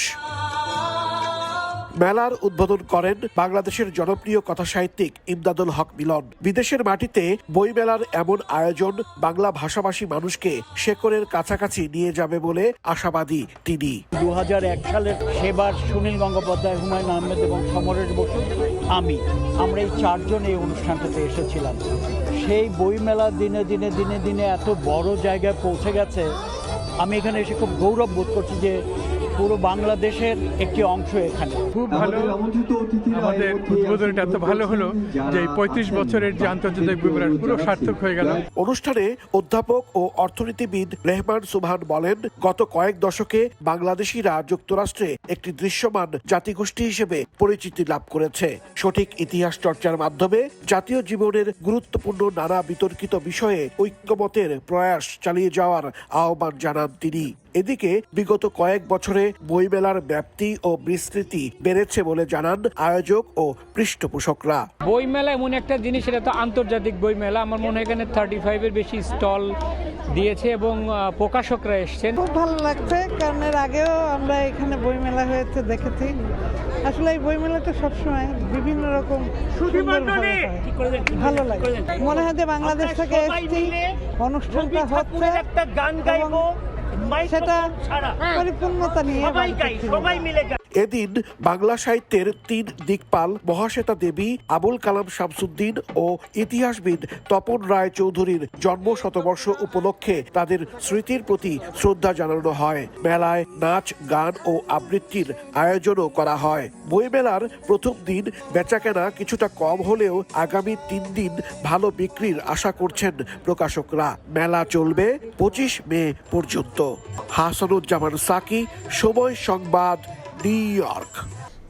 মেলার উদ্বোধন করেন বাংলাদেশের জনপ্রিয় কথাসাহিত্যিক ইমদাদুল হক মিলন। বিদেশের মাটিতে বইমেলার এমন আয়োজন বাংলা ভাষাভাষী মানুষকে শেকড়ের কাছাকাছি নিয়ে যাবে বলে আশাবাদী তিনি। 2001 সালের সেবার সুনীল গঙ্গোপাধ্যায়, হুমায়ুন আহমেদ এবং সমরেশ বসু আমরা এই 4 জন এই অনুষ্ঠানটাতে এসেছিলাম। সেই বইমেলা দিনে দিনে দিনে দিনে এত বড় জায়গায় পৌঁছে গেছে, আমি এখানে এসে খুব গৌরব বোধ করছি যে পুরো বাংলাদেশের একটি অংশ এখানে। খুব ভালো, আমাদের উদ্বোধনটা এত ভালো হলো যে 35 বছরের যে আন্তর্জাতিক বইমেলা পুরো সার্থক হয়ে গেল। অনুষ্ঠানে অধ্যাপক ও অর্থনীতিবিদ রেহমান সুবহান বলেন, গত কয়েক দশকে বাংলাদেশিরা যুক্তরাষ্ট্রে একটি দৃশ্যমান জাতিগোষ্ঠী হিসেবে পরিচিতি লাভ করেছে। সঠিক ইতিহাস চর্চার মাধ্যমে জাতীয় জীবনের গুরুত্বপূর্ণ নানা বিতর্কিত বিষয়ে ঐক্যমতের প্রয়াস চালিয়ে যাওয়ার আহ্বান জানান তিনি। এদিকে বিগত কয়েক বছরে বইমেলার ব্যাপ্তি ও বিস্তৃতি বেড়েছে বলে জানান আয়োজক ও পৃষ্ঠপোষকরা। বইমেলা এমন একটা জিনিস, এটা তো আন্তর্জাতিক বইমেলা। আমার মনে হয় এখানে 35-এর বেশি স্টল দিয়েছে এবং প্রকাশকরা এসছেন। খুব ভালো লাগছে, কারণ এর আগেও আমরা এখানে বইমেলা হয়েছে দেখেছি। আসলে এই বইমেলাটা সবসময় বিভিন্ন রকম ভালো লাগে। মনে হয় যে বাংলাদেশ থেকে একটি অনুষ্ঠানটা হচ্ছে, একটা গান গাইবো, সেটা পরিপূর্ণতা নিয়ে এদিন বাংলা সাহিত্যের 3 দিকপাল মহাশ্বেতা দেবী, আবুল কালাম শামসুদ্দিন ও ইতিহাসবিদ তপন রায় চৌধুরীর জন্ম শতবর্ষ উপলক্ষে তাদের স্মৃতির প্রতি শ্রদ্ধা জানানো হয়। মেলায় নাচ, গান ও আবৃত্তির আয়োজনও করা হয়। বইমেলার প্রথম দিন বেচাকেনা কিছুটা কম হলেও আগামী 3 দিন ভালো বিক্রির আশা করছেন প্রকাশকরা। মেলা চলবে 25 মে পর্যন্ত। হাসানুজ্জামান সাকি, সময় সংবাদ, নিউ ইয়র্ক।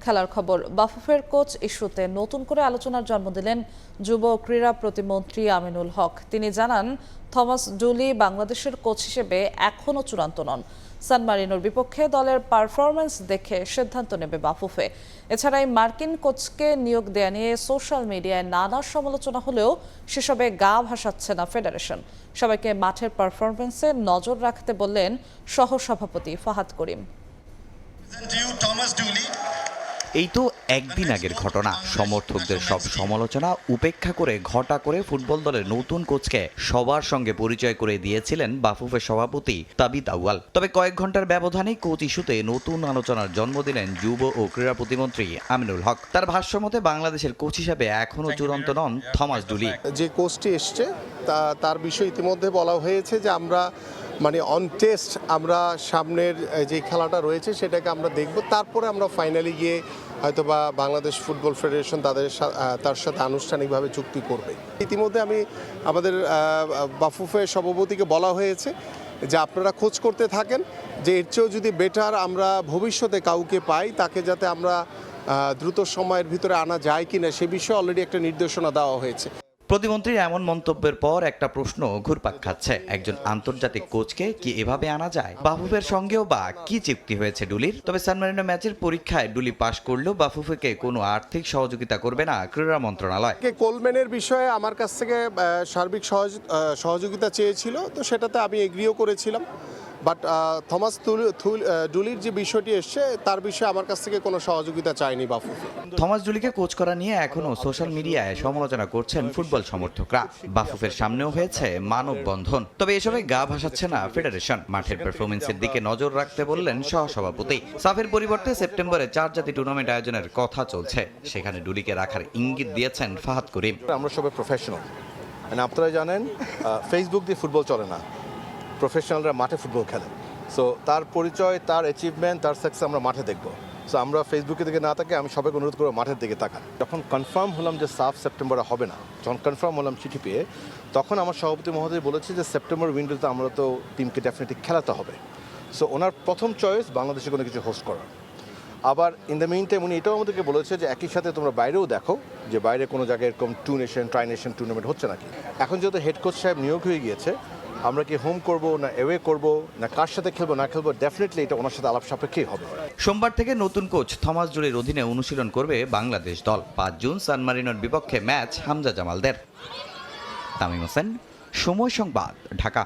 খেলার খবর। বাফুফের কোচ ইস্যুতে নতুন করে আলোচনার জন্ম দিলেন যুব ক্রীড়া প্রতিমন্ত্রী আমিনুল হক। তিনি জানান, থমাস ডুলি বাংলাদেশের কোচ হিসেবে এখনও চূড়ান্ত নন। সান মারিনোর বিপক্ষে দলের পারফরমেন্স দেখে সিদ্ধান্ত নেবে বাফুফে। এছাড়া এই মার্কিন কোচকে নিয়োগ দেয়া নিয়ে সোশ্যাল মিডিয়ায় নানা সমালোচনা হলেও সেসবে গা ভাসাচ্ছে না ফেডারেশন। সবাইকে মাঠের পারফরমেন্সে নজর রাখতে বললেন সহসভাপতি ফাহাদ করিম। এই তো একদিন আগের ঘটনা। সমর্থকদের সব সমালোচনা উপেক্ষা করে ঘটা করে ফুটবল দলের নতুন কোচকে সবার সঙ্গে পরিচয় করে দিয়েছিলেন বাফুফের সভাপতি তাবিত আউয়াল। তবে কয়েক ঘন্টার ব্যবধানেই কোচ ইস্যুতে নতুন আলোচনার জন্ম দিলেন যুব ও ক্রীড়া প্রতিমন্ত্রী আমিনুল হক। তার ভাষ্যমতে বাংলাদেশের কোচ হিসেবে এখনও চূড়ান্ত নন থমাস ডুলি। যে কোচটি এসছে তার বিষয়ে ইতিমধ্যে বলা হয়েছে যে আমরা অন টেস্ট আমরা সামনের যে খেলাটা রয়েছে সেটাকে আমরা দেখব, তারপরে আমরা ফাইনালি গিয়ে হয়তোবা বাংলাদেশ ফুটবল ফেডারেশন তার সাথে আনুষ্ঠানিকভাবে চুক্তি করবে। ইতিমধ্যে আমাদের বাফুফে সভাপতিকে বলা হয়েছে যে আপনারা খোঁজ করতে থাকেন, যে এর চেয়েও যদি বেটার আমরা ভবিষ্যতে কাউকে পাই তাকে যাতে আমরা দ্রুত সময়ের ভিতরে আনা যায় কিনা সে বিষয়ে অলরেডি একটা নির্দেশনা দেওয়া হয়েছে। প্রতিমন্ত্রীর এমন মন্তব্যের পর একটা প্রশ্ন ঘুরপাক খাচ্ছে, একজন আন্তর্জাতিক কোচকে কি এভাবে আনা যায়? বাফুফের সঙ্গেও বা কি চুক্তি হয়েছে ডুলির? তবে সান মারিনো ম্যাচের পরীক্ষায় ডুলি পাশ করলেও বাফুফেকে কোনো আর্থিক সহযোগিতা করবে না ক্রীড়া মন্ত্রণালয়। কোলম্যানের বিষয়ে আমার কাছ থেকে সার্বিক সহযোগিতা চেয়েছিল, তো সেটাতে আমি এগ্রিও করেছিলাম। বাট থমাস ডুলির যে বিষয়টি এসছে তার বিষয়ে আমার কাছ থেকে কোনো সহযোগিতা চায়নি বাফুফে। থমাস ডুলিকে কোচ করা নিয়ে এখনও সোশ্যাল মিডিয়ায় সমালোচনা করছেন ফুটবল সমর্থকরা। বাফুফের সামনেও হয়েছে মানববন্ধন। তবে এসবে গা ভাসাচ্ছে না ফেডারেশন। মাঠের পারফরমেন্সের দিকে নজর রাখতে বললেন সহসভাপতি। সাফের পরিবর্তে সেপ্টেম্বরে 4 জাতি টুর্নামেন্ট আয়োজনের কথা চলছে, সেখানে ডুলিকে রাখার ইঙ্গিত দিয়েছেন ফাহাদ করিম। আমরা সবাই প্রফেশনাল, আপনারা জানেন ফেসবুক দিয়ে ফুটবল চলে না, প্রফেশনালরা মাঠে ফুটবল খেলে। সো তার পরিচয়, তার অ্যাচিভমেন্ট, তার সাকসেস আমরা মাঠে দেখবো। সো আমরা ফেসবুকের দিকে না তাকে আমি সবাইকে অনুরোধ করবো মাঠের দিকে তাকান। যখন কনফার্ম হলাম যে সাফ সেপ্টেম্বরে হবে না, যখন কনফার্ম হলাম চিঠি পেয়ে, তখন আমার সভাপতি মহোদয় বলেছে যে সেপ্টেম্বর উইন্ডোতে আমরা তো টিমকে ডেফিনেটলি খেলাতে হবে। সো ওনার প্রথম চয়েস বাংলাদেশে কোনো কিছু হোস্ট করার। আবার ইন দ্য মিন টাইম উনি এটাও আমাদেরকে বলেছে যে একই সাথে তোমরা বাইরেও দেখো যে বাইরে কোনো জায়গায় এরকম ট্রাই নেশন টুর্নামেন্ট হচ্ছে নাকি। এখন যেহেতু হেড কোচ সাহেব নিয়োগ হয়ে গিয়েছে, আমরা কি হোম করব না এওয়ে করব না কার সাথে খেলবো না খেলবো, ডেফিনেটলি এটা ওনার সাথে আলাপ সাপেক্ষেই হবে। সোমবার থেকে নতুন কোচ থমাস ডুলির অধীনে অনুশীলন করবে বাংলাদেশ দল। 5 জুন সান মারিনোর বিপক্ষে ম্যাচ হামজা জামালদের। তামিম হোসেন, সময় সংবাদ, ঢাকা।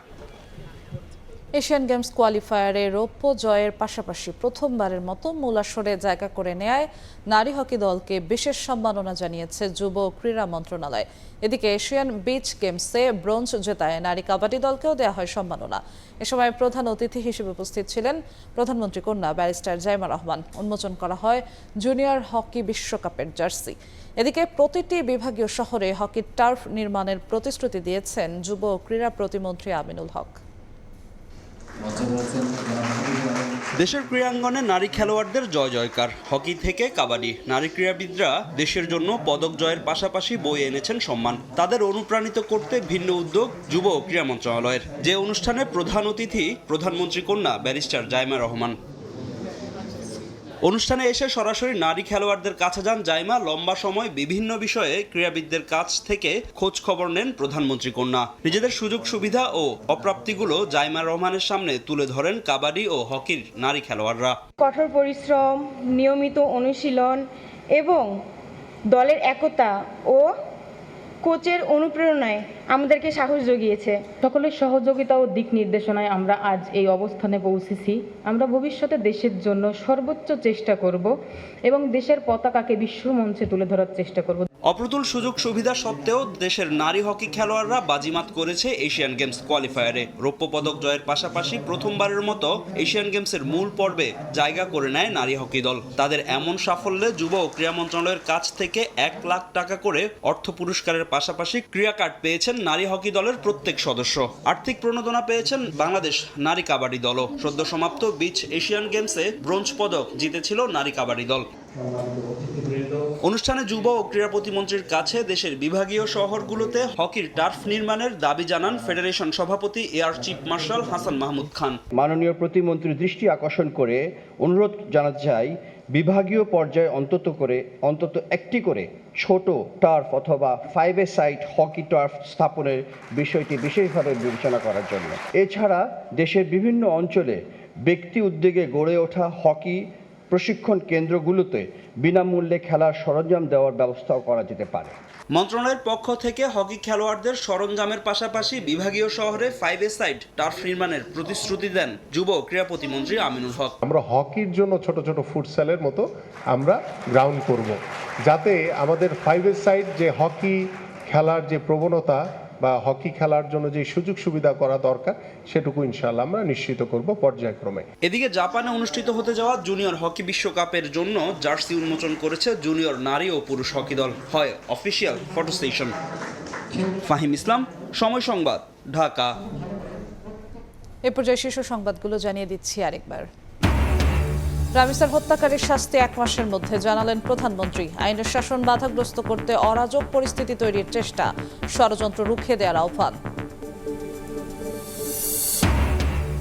এশিয়ান গেমস কোয়ালিফায়ারে রৌপ্য জয়ের পাশাপাশি প্রথমবারের মতো মূল আসরে জায়গা করে নেয় নারী হকি দলকে বিশেষ সম্মাননা জানিয়েছে যুব ও ক্রীড়া মন্ত্রণালয়। এদিকে এশিয়ান বিচ গেমসে ব্রোঞ্জ জেতায় নারী কাবাডি দলকেও দেওয়া হয় সম্মাননা। এ সময় প্রধান অতিথি হিসেবে উপস্থিত ছিলেন প্রধানমন্ত্রী কন্যা ব্যারিস্টার জাইমা রহমান। উন্মোচন করা হয় জুনিয়র হকি বিশ্বকাপের জার্সি। এদিকে প্রতিটি বিভাগীয় শহরে হকির টার্ফ নির্মাণের প্রতিশ্রুতি দিয়েছেন যুব ও ক্রীড়া প্রতিমন্ত্রী আমিনুল হক। দেশের ক্রীড়াঙ্গনে নারী খেলোয়াড়দের জয় জয়কার। হকি থেকে কাবাডি, নারী ক্রীড়াবিদরা দেশের জন্য পদক জয়ের পাশাপাশি বয়ে এনেছেন সম্মান। তাদের অনুপ্রাণিত করতে ভিন্ন উদ্যোগ যুব ও ক্রীড়া মন্ত্রণালয়ের, যে অনুষ্ঠানে প্রধান অতিথি প্রধানমন্ত্রী কন্যা ব্যারিস্টার জাইমা রহমান। অনুষ্ঠানে এসে সরাসরি নারী খেলোয়াড়দের কাছে যান জাইমা। লম্বা সময় বিভিন্ন বিষয়ে ক্রীড়াবিদদের কাছ থেকে খোঁজ খবর নেন প্রধানমন্ত্রী কন্যা। নিজেদের সুযোগ সুবিধা ও অপ্রাপ্তিগুলো জাইমা রহমানের সামনে তুলে ধরেন কাবাডি ও হকির নারী খেলোয়াড়রা। কঠোর পরিশ্রম, নিয়মিত অনুশীলন এবং দলের একতা ও কোচের অনুপ্রেরণায় আমাদেরকে সাহস জুগিয়েছে। সকলের সহযোগিতা ও দিক নির্দেশনায় আমরা আজ এই অবস্থানে পৌঁছেছি। আমরা ভবিষ্যতে দেশের জন্য সর্বোচ্চ চেষ্টা করব এবং দেশের পতাকাকে বিশ্বমঞ্চে তুলে ধরার চেষ্টা করব। অপ্রতুল সুযোগ সুবিধা সত্ত্বেও দেশের নারী হকি খেলোয়াড়রা বাজিমাত করেছে এশিয়ান গেমস কোয়ালিফায়ারে। রৌপ্য পদক জয়ের পাশাপাশি প্রথমবারের মতো এশিয়ান গেমসের মূল পর্বে জায়গা করে নেয় নারী হকি দল। তাদের এমন সাফল্যে যুব ও ক্রীড়া মন্ত্রণালয়ের কাছ থেকে 1 লাখ টাকা করে অর্থ পুরস্কারের পাশাপাশি ক্রীড়া কার্ড পেয়েছেন নারী হকি দলের প্রত্যেক সদস্য। আর্থিক প্রণোদনা পেয়েছেন বাংলাদেশ নারী কাবাডি দলও। সদ্য সমাপ্ত বিচ এশিয়ান গেমসে ব্রোঞ্জ পদক জিতেছিল নারী কাবাডি দল। অনুষ্ঠানে যুব ও ক্রীড়া প্রতিমন্ত্রীর কাছে দেশের বিভাগীয় শহরগুলোতে হকির টার্ফ নির্মাণের দাবি জানান ফেডারেশন সভাপতি air chief marshal Hasan Mahmud Khan. মাননীয় প্রতিমন্ত্রীর দৃষ্টি আকর্ষণ করে অনুরোধ জানাতে চাই, বিভাগীয় পর্যায়ে অন্তত একটি করে ছোট টার্ফ অথবা 5-a-সাইড হকি টার্ফ স্থাপনের বিষয়টি বিশেষভাবে বিবেচনা করার জন্য। এছাড়া দেশের বিভিন্ন অঞ্চলে ব্যক্তি উদ্যোগে গড়ে ওঠা হকি প্রশিক্ষণ কেন্দ্রগুলোতে বিনামূল্যে খেলার সরঞ্জাম দেওয়ার ব্যবস্থাও করা যেতে পারে। মন্ত্রণালয়ের পক্ষ থেকে হকি খেলোয়াড়দের সরঞ্জামের পাশাপাশি বিভাগীয় শহরে 5-a-সাইড টার্ফ নির্মাণের প্রতিশ্রুতি দেন যুব ক্রীড়া প্রতিমন্ত্রী আমিনুল হক। আমরা হকির জন্য ছোট ছোট ফুটসলের মতো আমরা গ্রাউন্ড করব, যাতে আমাদের 5-a-সাইড যে হকি খেলার যে প্রবণতা বা হকি খেলার জন্য যে সুযোগ সুবিধা করা দরকার সেটুকু ইনশাআল্লাহ আমরা নিশ্চিত করব পর্যায়ক্রমে। এদিকে জাপানে অনুষ্ঠিত হতে যাওয়া জুনিয়র হকি বিশ্বকাপের জন্য জার্সি উন্মোচন করেছে জুনিয়র নারী ও পুরুষ হকি দল। হয় অফিসিয়াল ফটো সেশন। ফাহিম ইসলাম, সময় সংবাদ, ঢাকা। এ পর্যায়ে শীর্ষ সংবাদগুলো জানিয়ে দিচ্ছি আরেকবার। রামিসার হত্যাকারীর শাস্তি 1 মাসের মধ্যে জানালেন প্রধানমন্ত্রী। আইনের শাসন বাধাগ্রস্ত করতে অরাজক পরিস্থিতি তৈরির চেষ্টা, ষড়যন্ত্র রুখে দেওয়ার আহ্বান।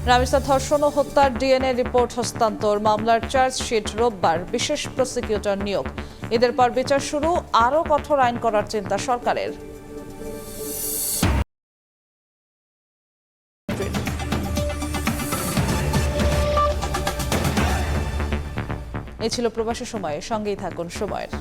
রামিসা ধর্ষণ ও হত্যার ডিএনএ রিপোর্ট হস্তান্তর, মামলার চার্জশিট রোববার, বিশেষ প্রসিকিউটর নিয়োগ। এদের পর বিচার শুরু, আরও কঠোর আইন করার চিন্তা সরকারের। এই ছিল প্রবাসী সময়ে, সঙ্গেই থাকুন সময়ের।